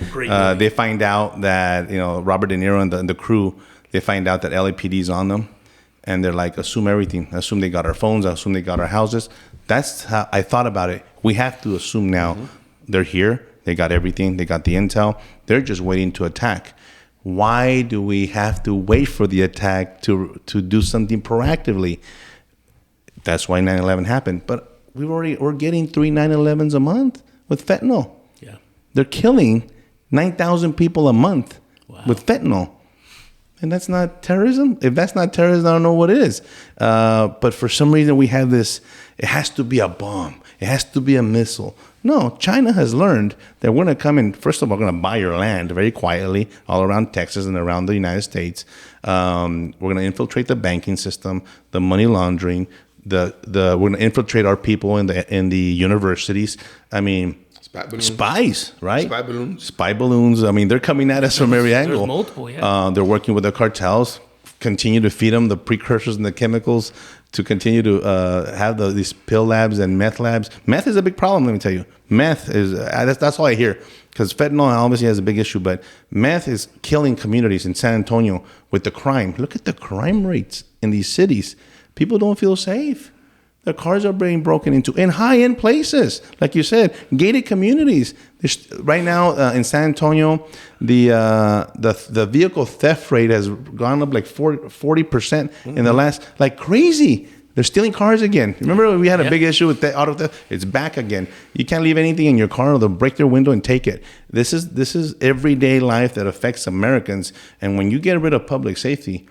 they find out that Robert De Niro and the crew, they find out that LAPD's on them, and they're like, assume everything. Assume they got our phones. Assume they got our houses. That's how I thought about it. We have to assume now they're here. They got everything. They got the intel. They're just waiting to attack. Why do we have to wait for the attack to do something proactively? That's why 9/11 happened. But we're getting 3 9/11s a month with fentanyl. Yeah, they're killing 9,000 people a month with fentanyl. And that's not terrorism. If that's not terrorism, I don't know what is. But for some reason, we have this, it has to be a bomb. It has to be a missile. No, China has learned that we're going to come in. First of all, we're going to buy your land very quietly all around Texas and around the United States. We're going to infiltrate the banking system, the money laundering. We're going to infiltrate our people in the universities. I mean, spies, right? Spy balloons. I mean, they're coming at us from every angle. There's multiple, yeah. They're working with the cartels, continue to feed them the precursors and the chemicals to continue to have these pill labs and meth labs. Meth is a big problem, let me tell you. Meth is, that's all I hear. Because fentanyl obviously has a big issue, but meth is killing communities in San Antonio with the crime. Look at the crime rates in these cities. People don't feel safe. Their cars are being broken into in high-end places, like you said, gated communities. Right now in San Antonio, the vehicle theft rate has gone up like 40% in the last, like crazy. They're stealing cars again. Remember we had a big issue with auto theft? It's back again. You can't leave anything in your car or they'll break their window and take it. This is everyday life that affects Americans. And when you get rid of public safety,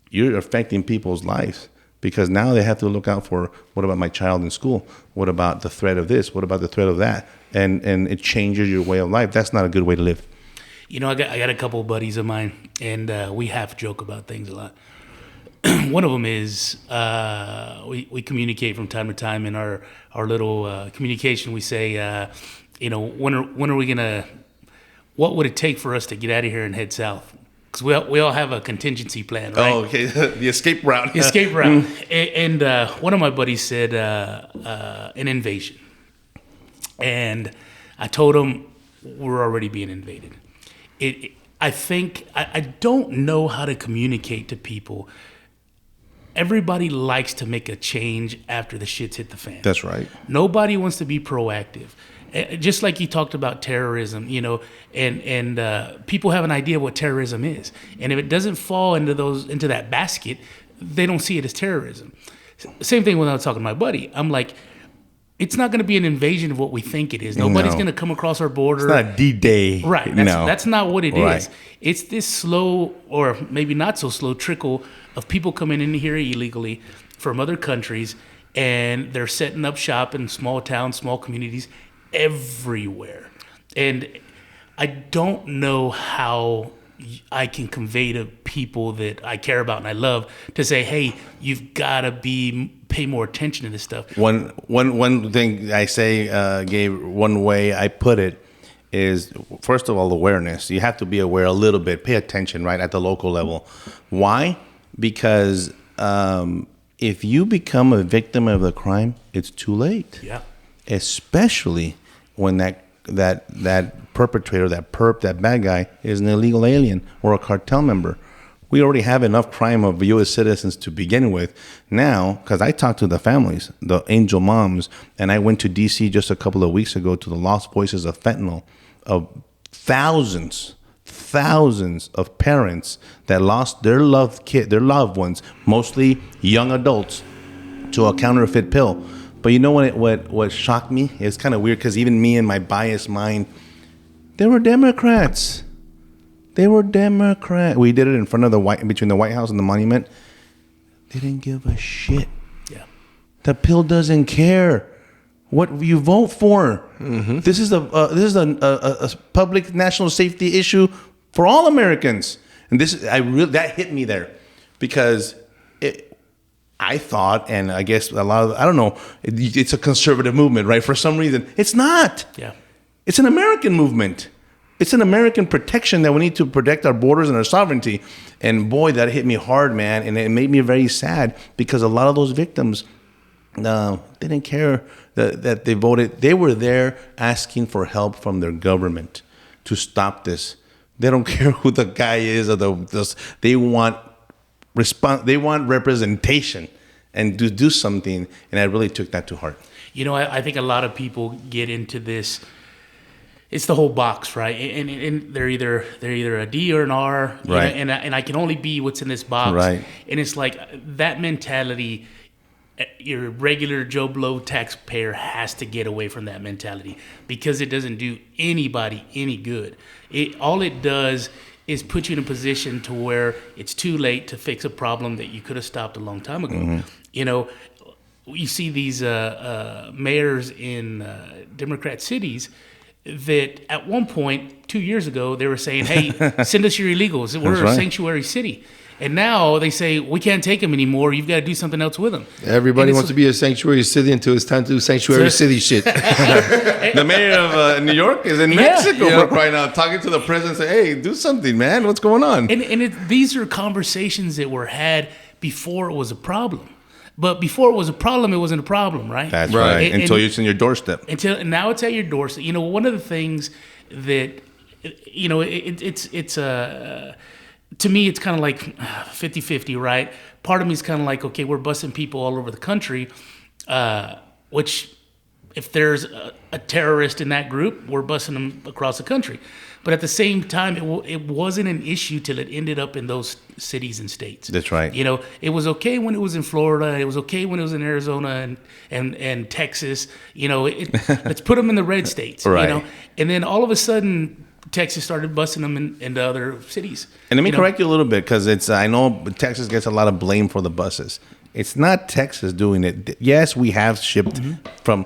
you're affecting people's lives. Because now they have to look out for, what about my child in school? What about the threat of this? What about the threat of that? And it changes your way of life. That's not a good way to live. You know, I got a couple of buddies of mine, and we half joke about things a lot. One of them is we communicate from time to time in our little communication. We say, when are we gonna? What would it take for us to get out of here and head south? Because we all have a contingency plan, right? Oh, okay. The escape route. The escape route. And one of my buddies said an invasion. And I told him we're already being invaded. I don't know how to communicate to people. Everybody likes to make a change after the shit's hit the fan. That's right. Nobody wants to be proactive. Just like you talked about terrorism, and people have an idea what terrorism is, and if it doesn't fall into that basket, they don't see it as terrorism. Same thing when I was talking to my buddy. I'm like, it's not going to be an invasion of what we think it is. Nobody's going to come across our border. It's not D-Day. Right. That's not what it is. It's this slow, or maybe not so slow, trickle of people coming in here illegally from other countries, and they're setting up shop in small towns, small communities, everywhere. And I don't know how I can convey to people that I care about and I love to say, hey, you've got to pay more attention to this stuff. One thing I say, Gabe, one way I put it is, first of all, awareness. You have to be aware a little bit, pay attention, right, at the local level. Why? Because if you become a victim of a crime, it's too late. Yeah. Especially when that perpetrator, that bad guy is an illegal alien or a cartel member. We already have enough crime of U.S. citizens to begin with. Now, because I talked to the families, the angel moms, and I went to D.C. just a couple of weeks ago to the Lost Voices of Fentanyl, of thousands of parents that lost their loved ones, mostly young adults, to a counterfeit pill. But you know what shocked me? It's kind of weird because even me in my biased mind, they were Democrats. We did it in front of between the White House and the monument. They didn't give a shit. Yeah. The pill doesn't care what you vote for. Mm-hmm. This is a public national safety issue for all Americans. And that hit me there because I thought, and I guess I don't know, it's a conservative movement, right? For some reason, it's not. Yeah. It's an American movement. It's an American protection that we need to protect our borders and our sovereignty. And boy, that hit me hard, man. And it made me very sad because a lot of those victims, they didn't care that they voted. They were there asking for help from their government to stop this. They don't care who the guy is or they want representation and to do something, and I really took that to heart. You know, I think a lot of people get into this. It's the whole box, right? And they're either a D or an R, right? And I can only be what's in this box, right? And it's like that mentality. Your regular Joe Blow taxpayer has to get away from that mentality because it doesn't do anybody any good. All it does is put you in a position to where it's too late to fix a problem that you could have stopped a long time ago. You know, you see these mayors in Democrat cities that at one point 2 years ago they were saying, "Hey, send us your illegals. We're a sanctuary city." And now they say, we can't take them anymore. You've got to do something else with them. Everybody wants to be a sanctuary city until it's time to do sanctuary city shit. The mayor of New York is in Mexico right now, talking to the president, saying, "Hey, do something, man. What's going on?" And these are conversations that were had before it was a problem. But before it was a problem, it wasn't a problem, right? That's right. Until it's in your doorstep. And now it's at your doorstep. You know, one of the things that, you know, it's to me, it's kind of like 50-50, right? Part of me is kind of like, okay, we're busting people all over the country, which if there's a terrorist in that group, we're busting them across the country. But at the same time, it wasn't an issue till it ended up in those cities and states. That's right. You know, it was okay when it was in Florida. It was okay when it was in Arizona and Texas. You know, let's put them in the red states. Right. You know, and then all of a sudden, Texas started busting them into other cities. And let me correct you a little bit, because I know Texas gets a lot of blame for the buses. It's not Texas doing it. Yes, we have shipped from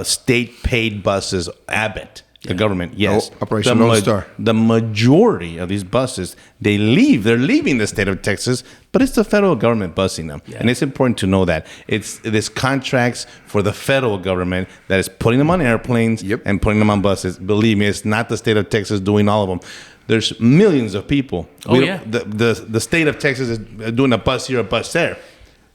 state-paid buses, Abbott, the government, yes. Operation Lone Star. The majority of these buses, they're leaving the state of Texas, but it's the federal government busing them. Yeah. And it's important to know that. There's contracts for the federal government that is putting them on airplanes and putting them on buses. Believe me, it's not the state of Texas doing all of them. There's millions of people. The state of Texas is doing a bus here, a bus there.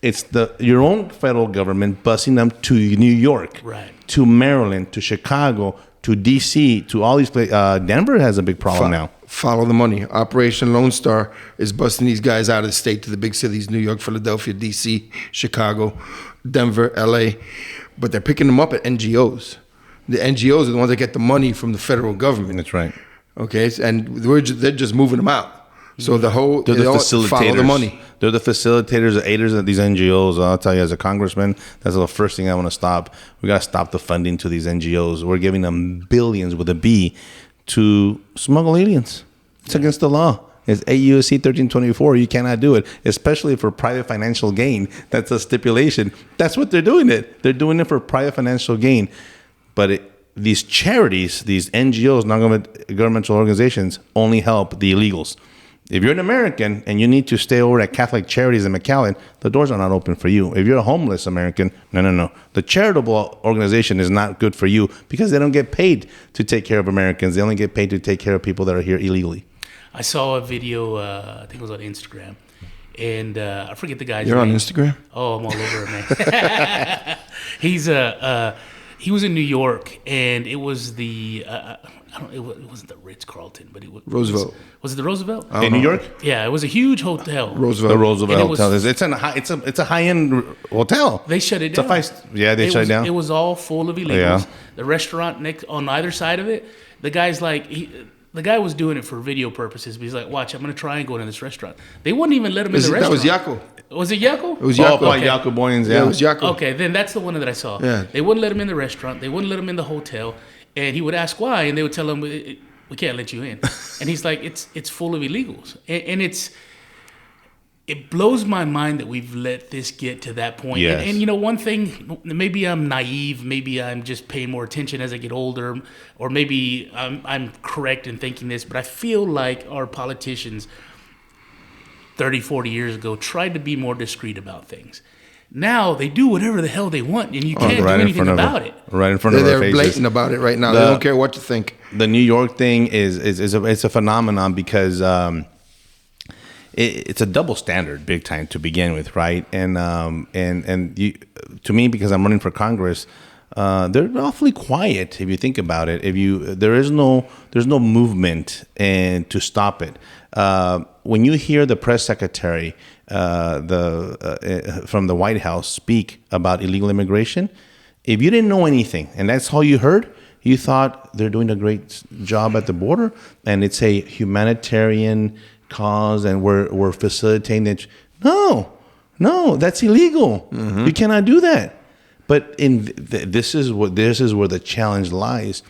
It's your own federal government busing them to New York, to Maryland, to Chicago, to D.C., to all these places. Denver has a big problem now. Follow the money. Operation Lone Star is busting these guys out of the state to the big cities, New York, Philadelphia, D.C., Chicago, Denver, L.A., but they're picking them up at NGOs. The NGOs are the ones that get the money from the federal government. That's right. Okay, and they're just moving them out. So they're the facilitators. Follow the money. They're the facilitators, the aiders of these NGOs. I'll tell you, as a congressman, that's the first thing I want to stop. We got to stop the funding to these NGOs. We're giving them billions with a B to smuggle aliens. It's against the law. It's 8 U.S.C. 1324. You cannot do it, especially for private financial gain. That's a stipulation. That's what they're doing it. They're doing it for private financial gain. But these charities, these NGOs, non-governmental organizations, only help the illegals. If you're an American and you need to stay over at Catholic Charities in McAllen, the doors are not open for you. If you're a homeless American, no. The charitable organization is not good for you because they don't get paid to take care of Americans. They only get paid to take care of people that are here illegally. I saw a video, I think it was on Instagram, and I forget the guy's name. You're on Instagram? Oh, I'm all over it, man. He was in New York, and it was the... it wasn't the Ritz-Carlton, but it was Roosevelt. Was it the Roosevelt? In New York? Yeah, it was a huge hotel. Roosevelt. The Roosevelt Hotel. It's a high-end hotel. They shut it down. They shut it down. It was all full of illegals. Yeah. The restaurant on either side of it, the guy's like, the guy was doing it for video purposes, but he's like, watch, I'm going to try and go into this restaurant. They wouldn't even let him in the restaurant. That was Yako. Was it Yako? It was Yako. Yako Boyens, yeah. It was Yako. Okay, then that's the one that I saw. Yeah. They wouldn't let him in the restaurant. They wouldn't let him in the hotel. And he would ask why, and they would tell him, we can't let you in. And he's like, it's full of illegals. And it blows my mind that we've let this get to that point. Yes. And you know, one thing, maybe I'm naive, maybe I'm just paying more attention as I get older, or maybe I'm correct in thinking this, but I feel like our politicians 30, 40 years ago tried to be more discreet about things. Now they do whatever the hell they want, and you can't do anything about it. Right in front of our faces. They're blatant about it right now. They don't care what you think. The New York thing is a phenomenon because it's a double standard, big time to begin with, right? And you, to me, because I'm running for Congress, they're awfully quiet if you think about it. There's no movement and to stop it. When you hear the press secretary from the White House speak about illegal immigration, if you didn't know anything and that's all you heard, you thought they're doing a great job at the border and it's a humanitarian cause and we're facilitating it. No, that's illegal. Mm-hmm. You cannot do that. But this is where the challenge lies.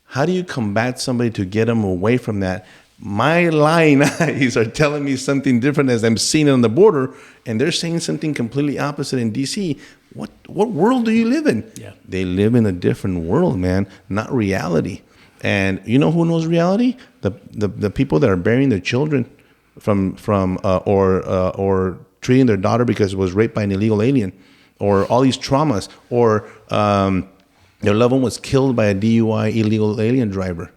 How do you combat somebody to get them away from that? My lying eyes are telling me something different as I'm seeing it on the border, and they're saying something completely opposite in D.C. What world do you live in? Yeah. They live in a different world, man, not reality. And you know who knows reality? The people that are burying their children or treating their daughter because it was raped by an illegal alien, or all these traumas, or their loved one was killed by a DUI illegal alien driver,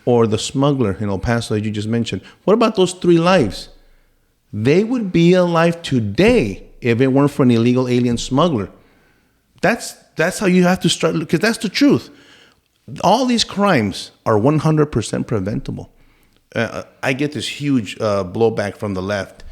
or the smuggler in El Paso that you just mentioned. What about those 3 lives? They would be alive today if it weren't for an illegal alien smuggler. That's how you have to start, because that's the truth. All these crimes are 100% preventable. I get this huge blowback from the left.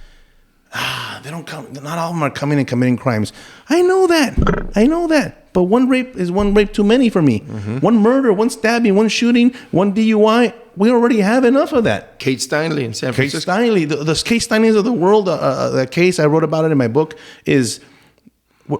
They don't come. Not all of them are coming and committing crimes. I know that. But one rape is one rape too many for me. Mm-hmm. One murder, one stabbing, one shooting, one DUI. We already have enough of that. Kate Steinle in San Francisco. Kate Steinle, the Kate Steinles of the world. That case, I wrote about it in my book, is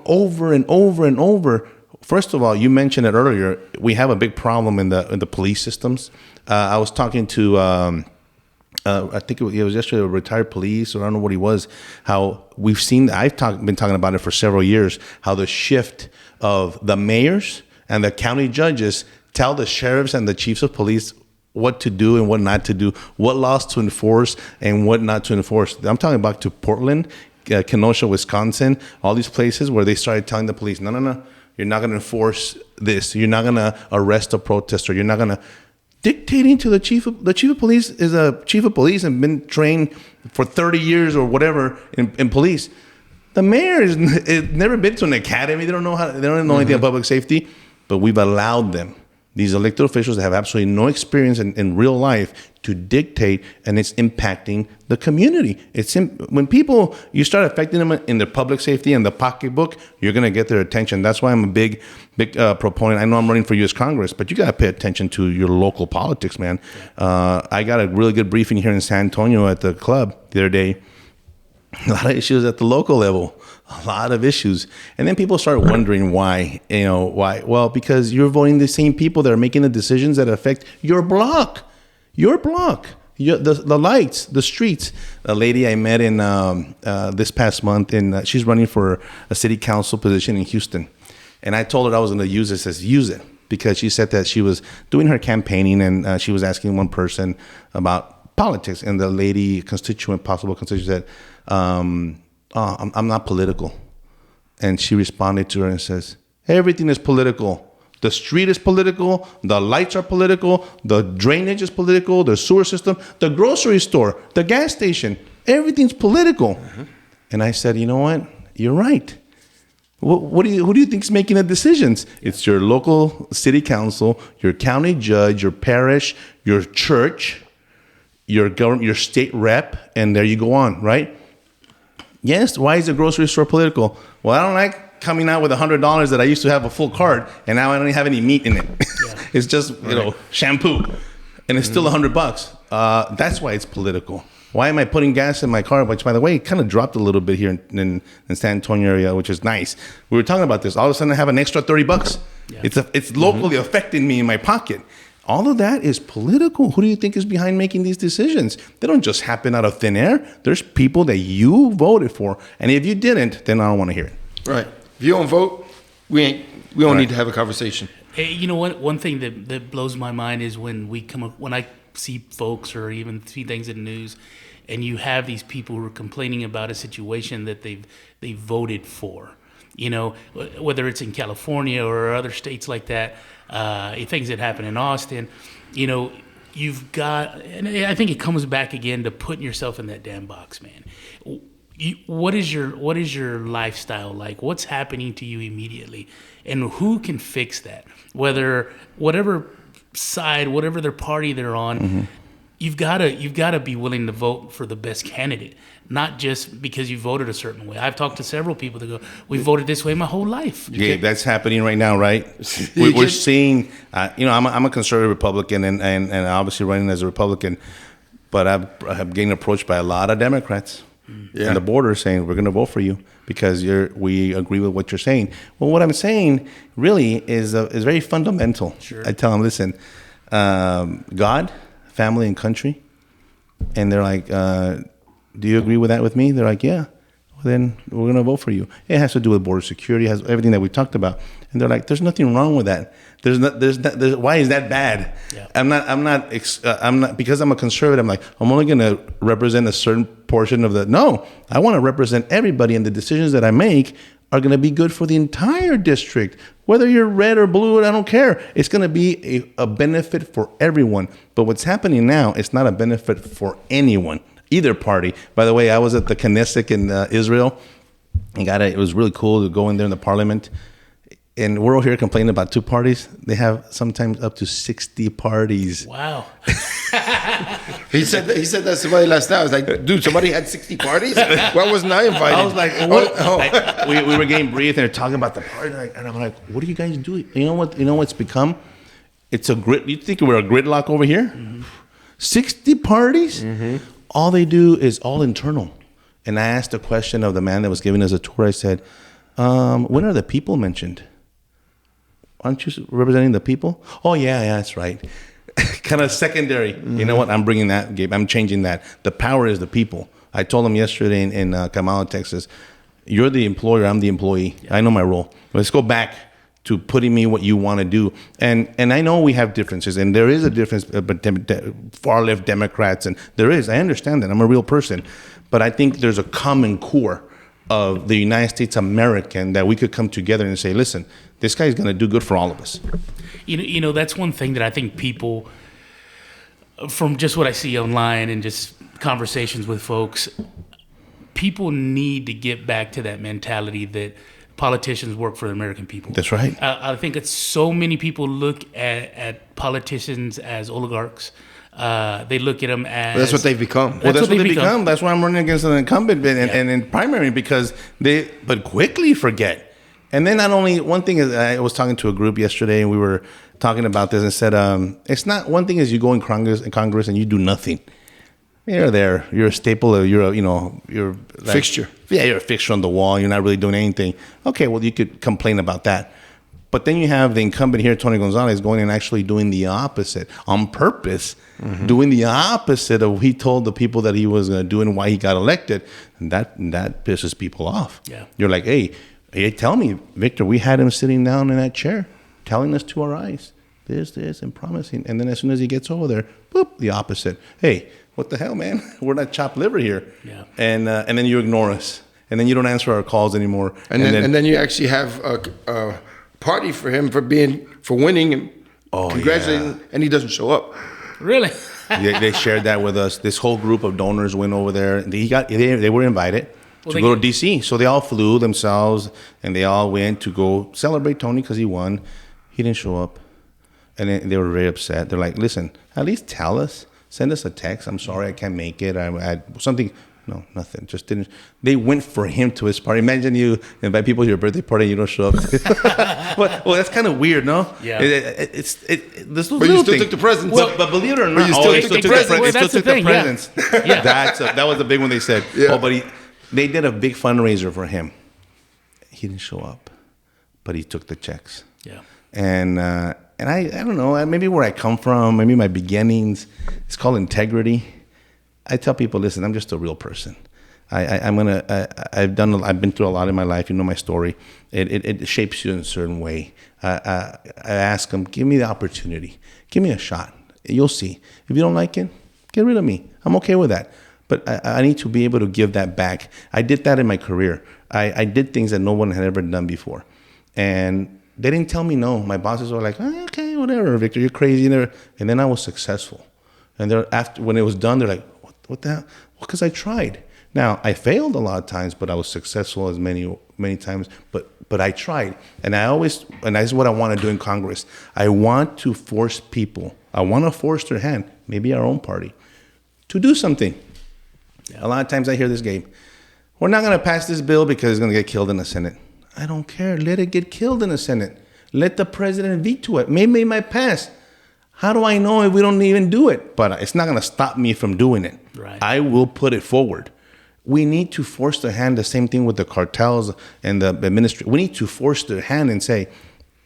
over and over and over. First of all, you mentioned it earlier. We have a big problem in the police systems. I was talking to, I think it was yesterday, a retired police, or I don't know what he was. How we've seen, been talking about it for several years. How the shift of the mayors and the county judges tell the sheriffs and the chiefs of police what to do and what not to do, what laws to enforce and what not to enforce. I'm talking about to Portland, Kenosha, Wisconsin, all these places where they started telling the police, no. You're not going to enforce this. You're not going to arrest a protester. You're not going to dictating to the chief of police is a chief of police and been trained for 30 years or whatever in police. The mayor has never been to an academy. They don't know anything about public safety, but we've allowed them, these elected officials that have absolutely no experience in real life, to dictate, and it's impacting the community. When you start affecting them in their public safety and the pocketbook, you're going to get their attention. That's why I'm a big proponent. I know I'm running for U.S. Congress, but you got to pay attention to your local politics, man. I got a really good briefing here in San Antonio at the club the other day. A lot of issues at the local level, a lot of issues. And then people start wondering why, why? Well, because you're voting the same people that are making the decisions that affect your block, the lights, the streets. A lady I met in this past month, and she's running for a city council position in Houston. And I told her I was going to use this as use it, because she said that she was doing her campaigning and she was asking one person about politics. And the lady, possible constituent, said, I'm not political. And she responded to her and says, everything is political. The street is political. The lights are political. The drainage is political. The sewer system, the grocery store, the gas station, everything's political. Mm-hmm. And I said, you know what? You're right. Who do you think is making the decisions? Yeah. It's your local city council, your county judge, your parish, your church, your government, your state rep, and there you go on, right? Yes, why is the grocery store political? Well, I don't like coming out with $100 that I used to have a full cart, and now I don't have any meat in it. Yeah. It's just, shampoo, and it's still $100. That's why it's political. Why am I putting gas in my car? Which, by the way, kind of dropped a little bit here in San Antonio area, which is nice. We were talking about this. All of a sudden, I have an extra $30. Yeah. It's locally affecting me in my pocket. All of that is political. Who do you think is behind making these decisions? They don't just happen out of thin air. There's people that you voted for, and if you didn't, then I don't want to hear it. Right. If you don't vote, we don't need to have a conversation. Hey, you know what? One thing that blows my mind is when I see folks or even see things in the news, and you have these people who are complaining about a situation that they voted for. Whether it's in California or other states like that. Things that happen in Austin, you've got, and I think it comes back again to putting yourself in that damn box, man. What is your lifestyle like? What's happening to you immediately, and who can fix that? Whatever side, whatever their party they're on, mm-hmm. you've got to be willing to vote for the best candidate. Not just because you voted a certain way. I've talked to several people that go, we voted this way my whole life. Gabe, that's happening right now, right? We're seeing, I'm a conservative Republican and obviously running as a Republican, but I'm getting approached by a lot of Democrats on the border saying, we're going to vote for you because we agree with what you're saying. Well, what I'm saying really is very fundamental. Sure. I tell them, listen, God, family, and country, And they're like, do you agree with that with me? They're like, yeah. Well, then we're going to vote for you. It has to do with border security, it has everything that we talked about. And they're like, there's nothing wrong with that. Why is that bad? Yeah. I'm not, because I'm a conservative, I'm like, I'm only going to represent a certain portion of no, I want to represent everybody, and the decisions that I make are going to be good for the entire district. Whether you're red or blue, I don't care. It's going to be a benefit for everyone. But what's happening now, it's not a benefit for anyone, either party. By the way, I was at the Knesset in Israel. It was really cool to go in there in the parliament. And we're over here complaining about two parties. They have sometimes up to 60 parties. Wow. He said that to somebody last night. I was like, dude, somebody had 60 parties? Why wasn't I invited? I was like, what? We were getting briefed and they're talking about the party. And I'm like, what are you guys doing? You know what's become? It's a grid. You think we're a gridlock over here? Mm-hmm. 60 parties? Mm-hmm. All they do is all internal. And I asked a question of the man that was giving us a tour. I said, when are the people mentioned? Aren't you representing the people? Oh, yeah, that's right. Kind of secondary. Mm-hmm. You know what? I'm bringing that, Gabe. I'm changing that. The power is the people. I told them yesterday in Kamala, Texas, you're the employer, I'm the employee. Yeah. I know my role. Let's go back to putting me what you want to do. And I know we have differences, and there is a difference, but far-left Democrats, and there is. I understand that. I'm a real person. But I think there's a common core of the United States American that we could come together and say, listen, this guy's going to do good for all of us. You know, that's one thing that I think people, from just what I see online and just conversations with folks, people need to get back to that mentality that politicians work for the American people. That's right. I think it's so many people look at politicians as oligarchs. They look at them as... Well, that's what they've become. Well, that's what they become. That's why I'm running against an incumbent and in primary, because they quickly forget. And then not only, one thing is, I was talking to a group yesterday and we were talking about this and said, it's not, one thing is you go in Congress and you do nothing. You're there. You're a staple. You're like, fixture. Yeah, you're a fixture on the wall. You're not really doing anything. Okay, well, you could complain about that. But then you have the incumbent here, Tony Gonzalez, going and actually doing the opposite on purpose, doing the opposite of what he told the people that he was going to do and why he got elected. And that pisses people off. Yeah. You're like, hey, tell me, Victor, we had him sitting down in that chair telling us to our eyes, this, and promising. And then as soon as he gets over there, boop, the opposite. Hey, what the hell, man? We're not chopped liver here. Yeah. And then you ignore us. And then you don't answer our calls anymore. And then you actually have a party for him for winning and congratulating, and he doesn't show up. Really? They shared that with us. This whole group of donors went over there. They were invited to go to D.C. So they all flew themselves, and they all went to go celebrate Tony because he won. He didn't show up. And then they were very upset. They're like, listen, at least tell us. Send us a text. I'm sorry, I can't make it. I had something. No, nothing. Just didn't. They went for him to his party. Imagine you invite people to your birthday party and you don't show up. Well, that's kind of weird, no? Yeah. But you still took the presents. But believe it or not, you still took the presents. Well, that's the thing, presents. Yeah. That was the big one they said. Yeah. Oh, but they did a big fundraiser for him. He didn't show up, but he took the checks. Yeah. And I don't know, maybe where I come from, maybe my beginnings, it's called integrity. I tell people, listen, I'm just a real person. I've been through a lot in my life. You know my story. It shapes you in a certain way. I ask them, give me the opportunity. Give me a shot. You'll see. If you don't like it, get rid of me. I'm okay with that. But I need to be able to give that back. I did that in my career. I did things that no one had ever done before. And they didn't tell me no. My bosses were like, okay, whatever, Victor, you're crazy. And then I was successful. And when it was done, they're like, what the hell? Well, because I tried. Now, I failed a lot of times, but I was successful as many times. But I tried. And that's what I want to do in Congress. I want to force people. I want to force their hand, maybe our own party, to do something. Yeah. A lot of times I hear this, Gabe, we're not going to pass this bill because it's going to get killed in the Senate. I don't care. Let it get killed in the Senate. Let the president veto it. Maybe it might pass. How do I know if we don't even do it? But it's not going to stop me from doing it. Right. I will put it forward. We need to force their hand. The same thing with the cartels and the administration. We need to force their hand and say,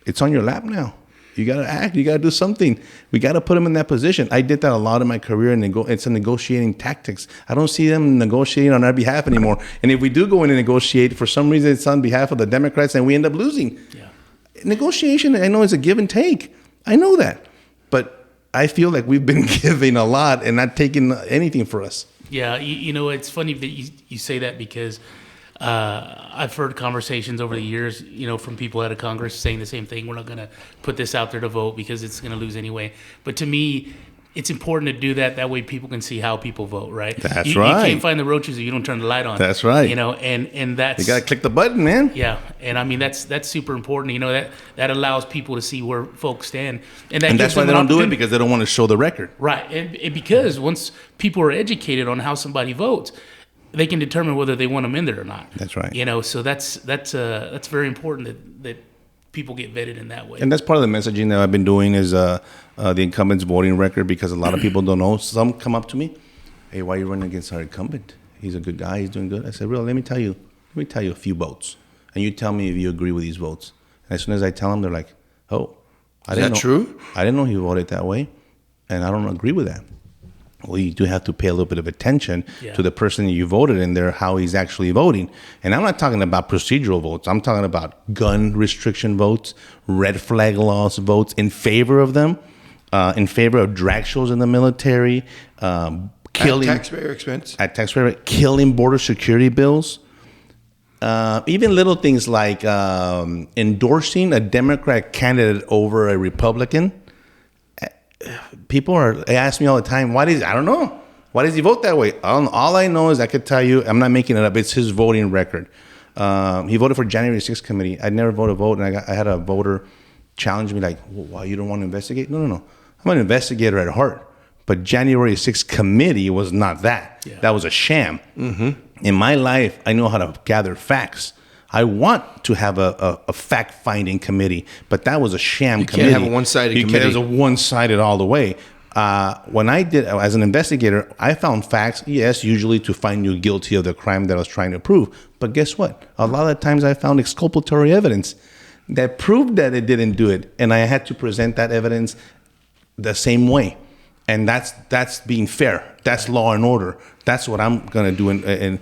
it's on your lap now. You got to act. You got to do something. We got to put them in that position. I did that a lot in my career, and it's a negotiating tactics. I don't see them negotiating on our behalf anymore. And if we do go in and negotiate, for some reason it's on behalf of the Democrats, and we end up losing. Yeah. Negotiation, I know, is a give and take. I know that. But I feel like we've been giving a lot and not taking anything for us. Yeah, you know, it's funny that you say that because I've heard conversations over the years, you know, from people out of Congress saying the same thing. We're not going to put this out there to vote because it's going to lose anyway. But to me, it's important to do that. That way people can see how people vote, right? That's right. You can't find the roaches if you don't turn the light on. That's right. You know, and that's... You got to click the button, man. Yeah, and I mean, that's super important. You know, that allows people to see where folks stand. And that's why they don't do it, because they don't want to show the record. Right, and because once people are educated on how somebody votes, they can determine whether they want them in there or not. That's right. You know, so that's very important that people get vetted in that way. And that's part of the messaging that I've been doing is the incumbent's voting record, because a lot of people don't know. Some come up to me, hey, why are you running against our incumbent? He's a good guy. He's doing good. I said, let me tell you a few votes, and you tell me if you agree with these votes. And as soon as I tell them, they're like, oh, Is that true? I didn't know he voted that way, and I don't agree with that. Well, you do have to pay a little bit of attention to the person you voted in there, how he's actually voting. And I'm not talking about procedural votes. I'm talking about gun restriction votes, red flag laws votes in favor of them, in favor of drag shows in the military, killing... At taxpayer expense. At taxpayer, killing border security bills. Even little things like endorsing a Democrat candidate over a Republican. People ask me all the time, I don't know. Why does he vote that way? All I know is I could tell you, I'm not making it up, it's his voting record. He voted for January 6th committee. I never voted a vote, and I had a voter challenge me like, why you don't want to investigate? No. I'm an investigator at heart. But January 6th committee was not that. Yeah. That was a sham. Mm-hmm. In my life, I know how to gather facts. I want to have a fact-finding committee, but that was a sham committee. You can't have a one-sided committee. It was a one-sided all the way. When I did, as an investigator, I found facts, yes, usually to find you guilty of the crime that I was trying to prove. But guess what? A lot of times I found exculpatory evidence that proved that it didn't do it, and I had to present that evidence the same way. And that's being fair. That's law and order. That's what I'm going to do.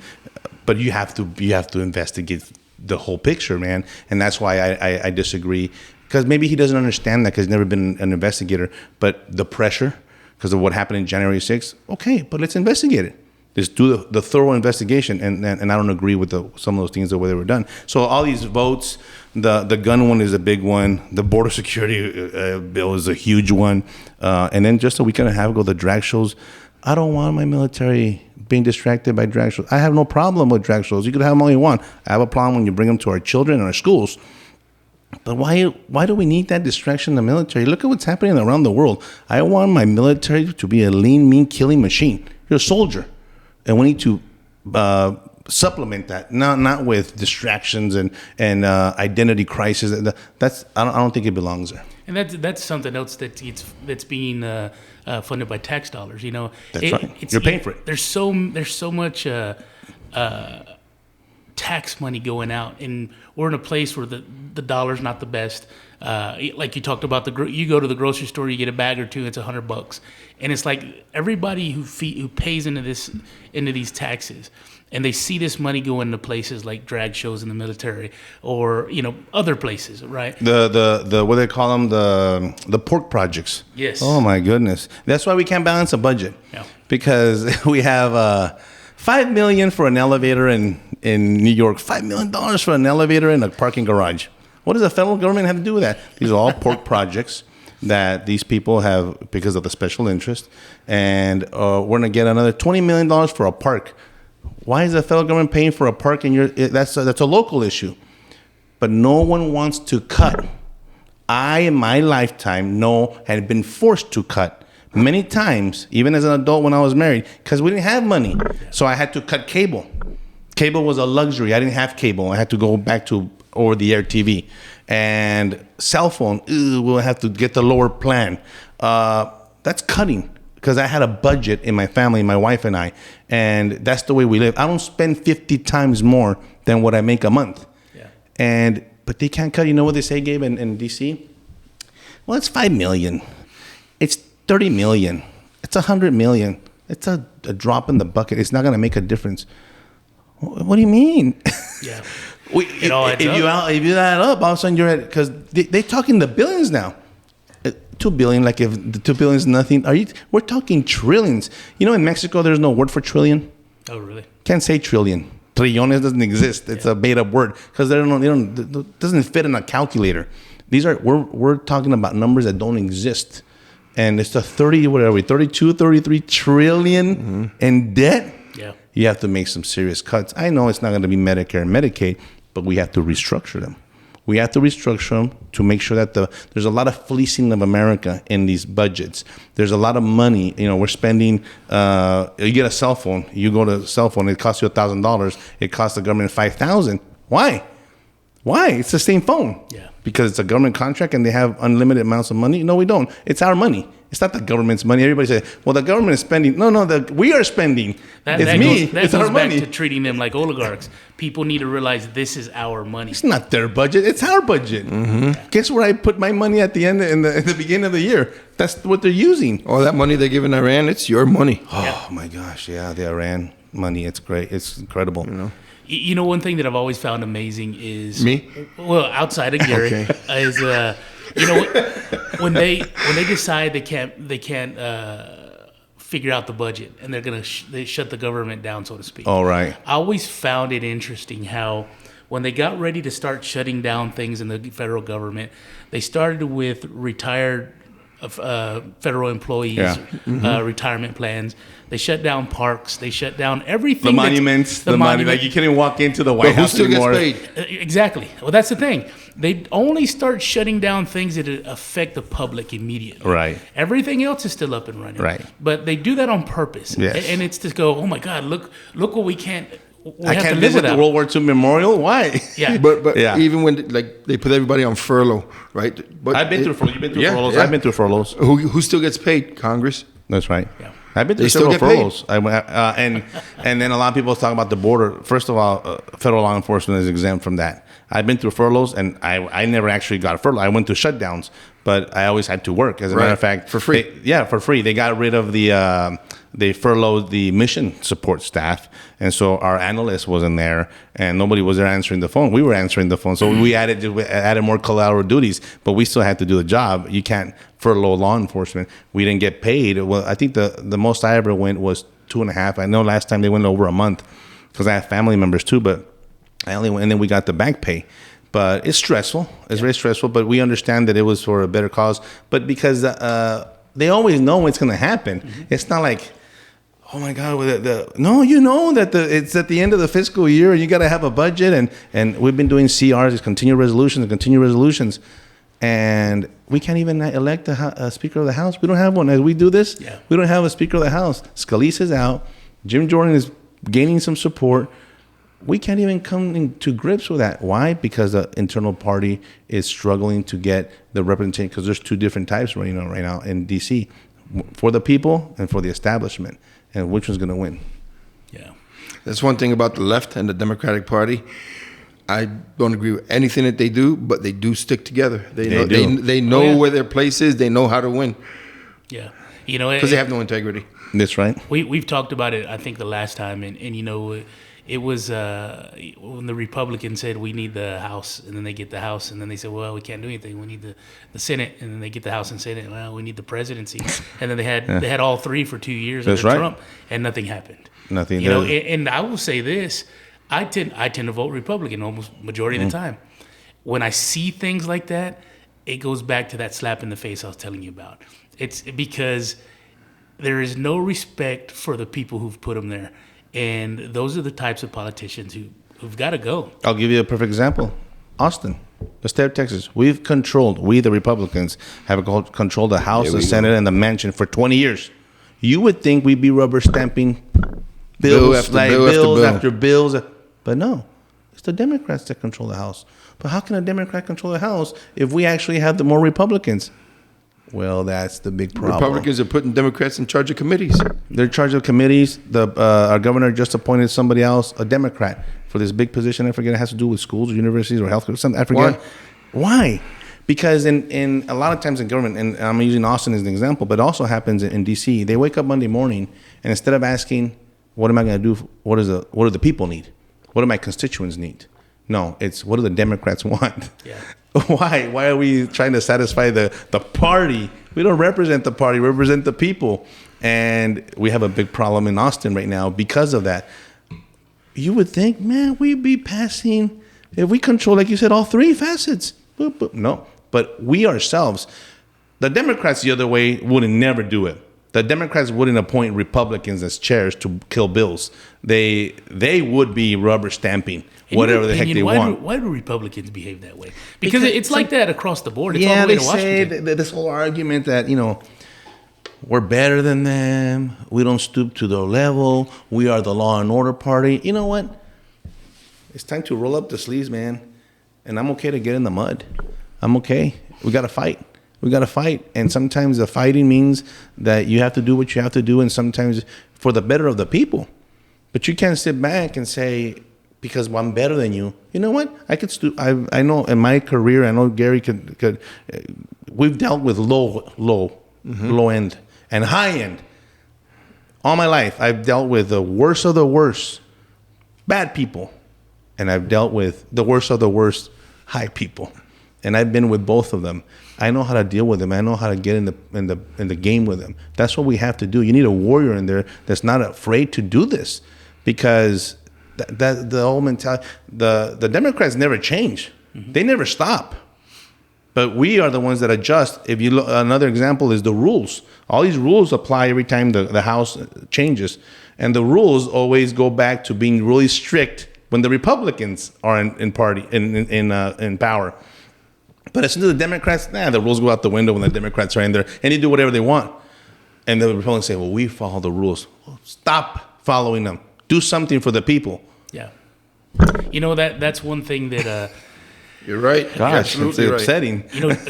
But you have to investigate the whole picture, man. And that's why I disagree, because maybe he doesn't understand that because he's never been an investigator. But the pressure, because of what happened in January 6th, okay, but let's investigate it. Just do the thorough investigation. And I don't agree with some of those things the way they were done. So all these votes, the gun one is a big one. The border security bill is a huge one. And then just a week and a half ago, the drag shows. I don't want my military being distracted by drag shows. I have no problem with drag shows. You could have them all you want. I have a problem when you bring them to our children and our schools. But why do we need that distraction in the military? Look at what's happening around the world. I want my military to be a lean, mean, killing machine. You're a soldier. And we need to supplement that, not with distractions and identity crisis. I don't think it belongs there. And that's something else that's being funded by tax dollars. You know, that's right. You're paying for it. There's so much tax money going out, and we're in a place where the dollar's not the best. Like you talked about, you go to the grocery store, you get a bag or two, it's $100, and it's like everybody who pays into these taxes, and they see this money go into places like drag shows in the military, or other places, right? The what they call them, the pork projects. Yes. Oh my goodness, that's why we can't balance a budget. Yeah. Because we have $5 million for an elevator in New York, $5 million for an elevator in a parking garage. What does the federal government have to do with that? These are all pork projects that these people have because of the special interest. And we're going to get another $20 million for a park. Why is the federal government paying for a park? And that's a local issue. But no one wants to cut. I, in my lifetime, had been forced to cut many times, even as an adult when I was married, because we didn't have money. So I had to cut cable. Cable was a luxury. I didn't have cable. I had to go back to over-the-air TV. And cell phone, we'll have to get the lower plan. That's cutting, because I had a budget in my family, my wife and I, and that's the way we live. I don't spend 50 times more than what I make a month. Yeah. But they can't cut. You know what they say, Gabe, in D.C.? Well, it's 5 million. It's 30 million. It's 100 million. It's a drop in the bucket. It's not going to make a difference. What do you mean? Yeah. It all adds up. If you add up, all of a sudden you're at, because they're talking the billions now. 2 billion, like if the 2 billion is nothing. We're talking trillions. You know, in Mexico, there's no word for trillion. Oh, really? Can't say trillion. Trillones doesn't exist. It's a made up word because it doesn't fit in a calculator. We're talking about numbers that don't exist. And it's the 32, 33 trillion in debt. Yeah. You have to make some serious cuts. I know it's not going to be Medicare and Medicaid, but we have to restructure them. We have to restructure them to make sure that there's a lot of fleecing of America in these budgets. There's a lot of money. You know, we're spending. You get a cell phone. You go to a cell phone. It costs you $1,000. It costs the government $5,000. Why? It's the same phone. Yeah. Because it's a government contract and they have unlimited amounts of money. No, we don't. It's our money. It's not the government's money. Everybody says, well, the government is spending. No, we are spending. It's our money. Back to treating them like oligarchs. People need to realize this is our money. It's not their budget. It's our budget. Mm-hmm. Guess where I put my money at the end, in the beginning of the year? That's what they're using. All that money they give in Iran, it's your money. Oh, my gosh. Yeah, the Iran money. It's great. It's incredible. You know, one thing that I've always found amazing is me. Well, outside of Gary, is when they decide they can't figure out the budget and they shut the government down, so to speak. All right. I always found it interesting how when they got ready to start shutting down things in the federal government, they started with retired federal employees, retirement plans. They shut down parks. They shut down everything. The monuments, the money. Like you can't even walk into the White House anymore. Who still gets paid? Exactly. Well, that's the thing. They only start shutting down things that affect the public immediately. Right. Everything else is still up and running. Right. But they do that on purpose. Yes. And it's to go, oh my God, look what we can't. I can't visit the World War II memorial. Why? Yeah. But even when they put everybody on furlough, right? But I've been through furloughs. You've been through furloughs. I've been through furloughs. Who still gets paid? Congress. That's right. Yeah. I've been through several furloughs. And then a lot of people talk about the border. First of all, federal law enforcement is exempt from that. I've been through furloughs, and I never actually got a furlough. I went through shutdowns, but I always had to work. As a matter of fact, for free. For free. They got rid of they furloughed the mission support staff, and so our analyst wasn't there, and nobody was there answering the phone. We were answering the phone, so we added more collateral duties, but we still had to do the job. You can't furlough law enforcement. We didn't get paid. Well, I think the most I ever went was 2.5. I know last time they went over a month because I have family members too, but I only went, and then we got the back pay. But it's stressful. It's very stressful, but we understand that it was for a better cause. But because they always know what's going to happen. Mm-hmm. It's not like, oh my God, no, you know that it's at the end of the fiscal year and you got to have a budget. And we've been doing CRs, continued resolutions. And we can't even elect a Speaker of the House. We don't have one. As we do this, we don't have a Speaker of the House. Scalise is out. Jim Jordan is gaining some support. We can't even come into grips with that. Why? Because the internal party is struggling to get the representation, because there's two different types right now in D.C., for the people and for the establishment. And which one's going to win? Yeah. That's one thing about the left and the Democratic Party. I don't agree with anything that they do, but they do stick together. They know where their place is. They know how to win. Yeah. Because they have no integrity. That's right. We've talked about it, I think, the last time. And it was when the Republicans said we need the House, and then they get the House, and then they said, well, we can't do anything. We need the Senate, and then they get the House and Senate. Well, we need the presidency, and then they had all three for 2 years under Trump, and nothing happened. Nothing. And I will say this: I tend to vote Republican almost majority of the time. When I see things like that, it goes back to that slap in the face I was telling you about. It's because there is no respect for the people who've put them there. And those are the types of politicians who've got to go. I'll give you a perfect example. Austin, the state of Texas. We, the Republicans, have controlled the House, the Senate, and the mansion for 20 years. You would think we'd be rubber stamping bills after bills. But no, it's the Democrats that control the House. But how can a Democrat control the House if we actually have more Republicans? Well, that's the big problem. Republicans are putting Democrats in charge of committees. They're in charge of committees. Our governor just appointed somebody else, a Democrat, for this big position. I forget it has to do with schools or universities or healthcare. Something I forget. Why? Because in a lot of times in government, and I'm using Austin as an example, but it also happens in DC. They wake up Monday morning, and instead of asking, "What am I going to do? What do the people need? What do my constituents need?" No, it's what do the Democrats want? Yeah. Why? Why are we trying to satisfy the party? We don't represent the party. We represent the people, and we have a big problem in Austin right now because of that. You would think, man, we'd be passing if we control, like you said, all three facets. Boop, boop. No. But we ourselves, the Democrats the other way wouldn't never do it. The Democrats wouldn't appoint Republicans as chairs to kill bills. They would be rubber stamping whatever the heck they want. Why do Republicans behave that way? Because it's like that across the board. It's all the way to Washington. Say this whole argument that, we're better than them. We don't stoop to their level. We are the law and order party. You know what? It's time to roll up the sleeves, man. And I'm okay to get in the mud. I'm okay. We got to fight. And sometimes the fighting means that you have to do what you have to do, and sometimes for the better of the people. But you can't sit back and say, because I'm better than you. You know what? I could I know in my career, I know Gary could we've dealt with low end and high end. All my life, I've dealt with the worst of the worst bad people, and I've dealt with the worst of the worst high people. And I've been with both of them. I know how to deal with them. I know how to get in the game with them. That's what we have to do. You need a warrior in there that's not afraid to do this, because that the whole mentality. The Democrats never change. Mm-hmm. They never stop. But we are the ones that adjust. If you look, another example is the rules. All these rules apply every time the House changes, and the rules always go back to being really strict when the Republicans are in power. But as soon as the Democrats, the rules go out the window when the Democrats are in there, and they do whatever they want. And the Republicans say, well, we follow the rules. Well, stop following them. Do something for the people. Yeah. That's one thing that... You're right. Gosh, it's upsetting.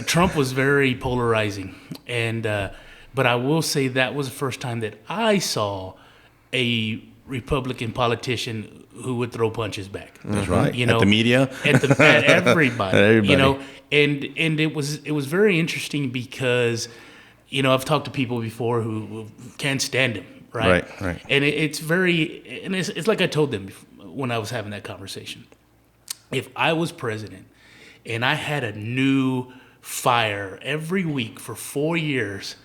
Trump was very polarizing. But I will say that was the first time that I saw a Republican politician who would throw punches back. That's right. At the media, at everybody. At everybody. And it was very interesting because, I've talked to people before who can't stand him, right? Right. And it's like I told them when I was having that conversation. If I was president and I had a new fire every week for 4 years,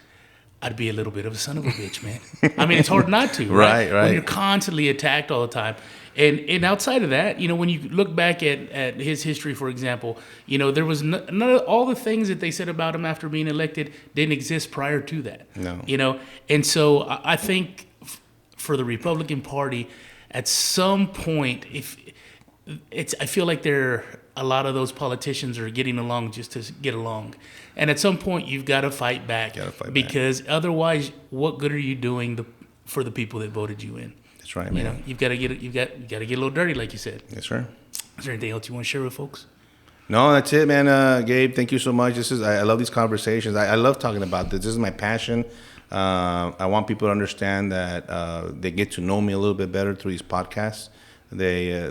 I'd be a little bit of a son of a bitch, man. I mean, it's hard not to, right? Right. When you're constantly attacked all the time. And outside of that, when you look back at his history, for example, there was none of all the things that they said about him after being elected didn't exist prior to that. No. And so I think for the Republican Party, at some point, I feel like a lot of those politicians are getting along just to get along. And at some point, you've got to fight back. Because otherwise, what good are you doing for the people that voted you in? That's right, man. You've got to get a little dirty, like you said. Yes, sir. Is there anything else you want to share with folks? No, that's it, man. Gabe, thank you so much. I love these conversations. I love talking about this. This is my passion. I want people to understand that they get to know me a little bit better through these podcasts.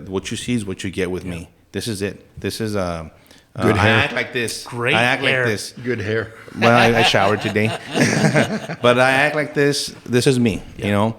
What you see is what you get with me. This is it. This is good hair. I act like this. Great I act hair. like this. Good hair. Well, I showered today, but I act like this. This is me. Yeah.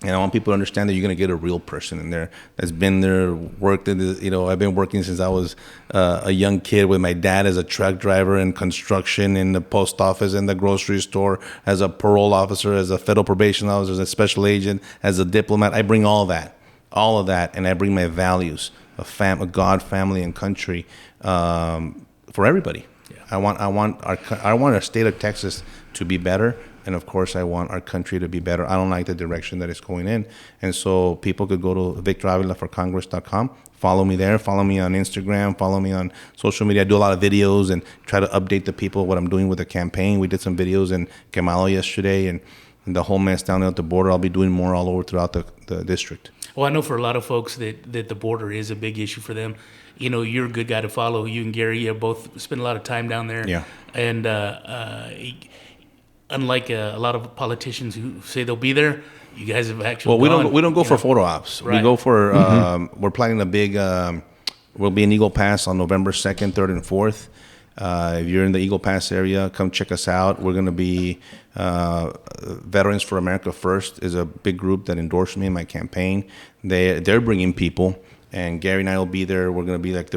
And I want people to understand that you're going to get a real person in there that's been there, worked in this. I've been working since I was a young kid with my dad as a truck driver in construction, in the post office, in the grocery store, as a parole officer, as a federal probation officer, as a special agent, as a diplomat. I bring all of that, and I bring my values of God, family, and country for everybody. Yeah. I want our state of Texas to be better. And of course, I want our country to be better. I don't like the direction that it's going in. And so people could go to VictorAvilaForCongress.com. Follow me there. Follow me on Instagram. Follow me on social media. I do a lot of videos and try to update the people what I'm doing with the campaign. We did some videos in Kemalo yesterday and the whole mess down there at the border. I'll be doing more all over throughout the district. Well, I know for a lot of folks that the border is a big issue for them. You're a good guy to follow. You and Gary both spend a lot of time down there. Yeah. And unlike a lot of politicians who say they'll be there, you guys have actually. Well, we don't go for photo ops. Right. We go for we're planning a big We'll be in Eagle Pass on November 2nd, 3rd, and 4th. If you're in the Eagle Pass area, come check us out. We're going to be Veterans for America First is a big group that endorsed me in my campaign. They're bringing people, and Gary and I will be there. We're going to be like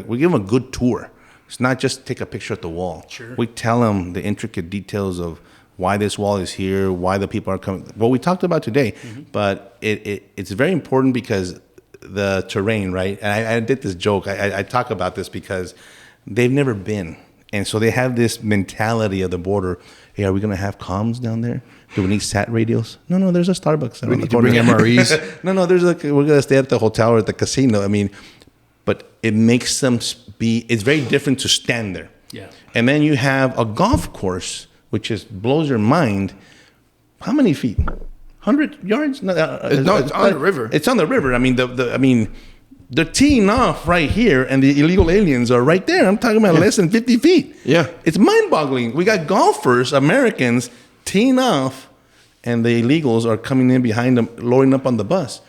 we give them a good tour. It's not just take a picture at the wall. Sure. We tell them the intricate details of why this wall is here, why the people are coming. What we talked about today, but it's very important because the terrain, right? And I did this joke. I talk about this because they've never been. And so they have this mentality of the border. Hey, are we going to have comms down there? Do we need sat radios? No, there's a Starbucks. We need to bring MREs. No, we're going to stay at the hotel or at the casino. I mean, but it makes them it's very different to stand there. Yeah. And then you have a golf course, which blows your mind. How many feet? 100 yards? No, it's on the river. It's on the river. I mean, they're teeing off right here, and the illegal aliens are right there. I'm talking about less than 50 feet. Yeah. It's mind-boggling. We got golfers, Americans, teeing off, and the illegals are coming in behind them, loading up on the bus.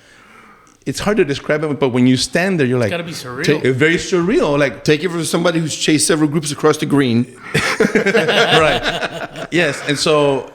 It's hard to describe it, but when you stand there, you're like... It's got to be surreal. It's very surreal. Like, take it from somebody who's chased several groups across the green. Right. Yes, and so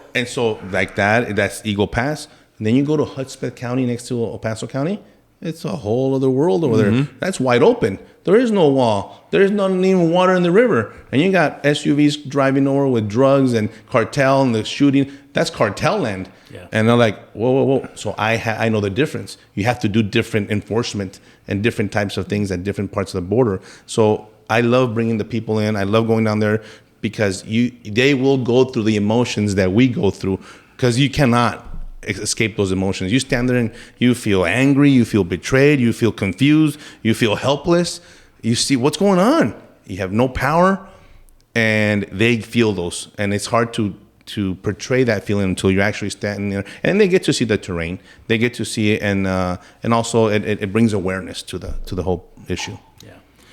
like that's Eagle Pass. And then you go to Hudspeth County next to El Paso County. It's a whole other world over there. That's wide open. There is no wall. There is not even water in the river. And you got SUVs driving over with drugs and cartel and the shooting. That's cartel land. Yeah. And they're like, whoa. So I know the difference. You have to do different enforcement and different types of things at different parts of the border. So I love bringing the people in. I love going down there because they will go through the emotions that we go through because you cannot escape those emotions. You stand there and you feel angry, you feel betrayed, you feel confused, you feel helpless. You see what's going on. You have no power, and they feel those. And it's hard to portray that feeling until you're actually standing there. And they get to see the terrain. They get to see it, and also it brings awareness to the whole issue. Yeah.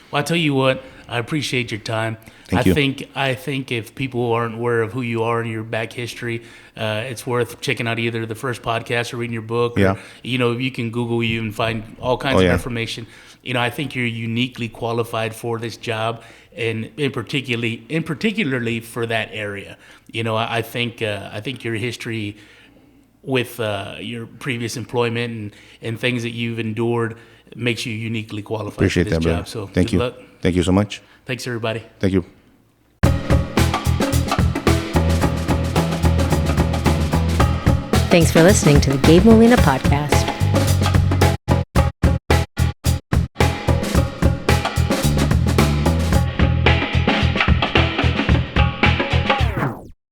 Well, I tell you what, I appreciate your time. Thank you. I think if people aren't aware of who you are and your back history, it's worth checking out either the first podcast or reading your book. Yeah. Or, you can Google you and find all kinds of information. I think you're uniquely qualified for this job, and particularly for that area. I think your history with your previous employment and things that you've endured makes you uniquely qualified Appreciate for this that, job. brother. So Thank good you. luck. Thank you so much. Thanks, everybody. Thank you. Thanks for listening to the Gabe Molina Podcast.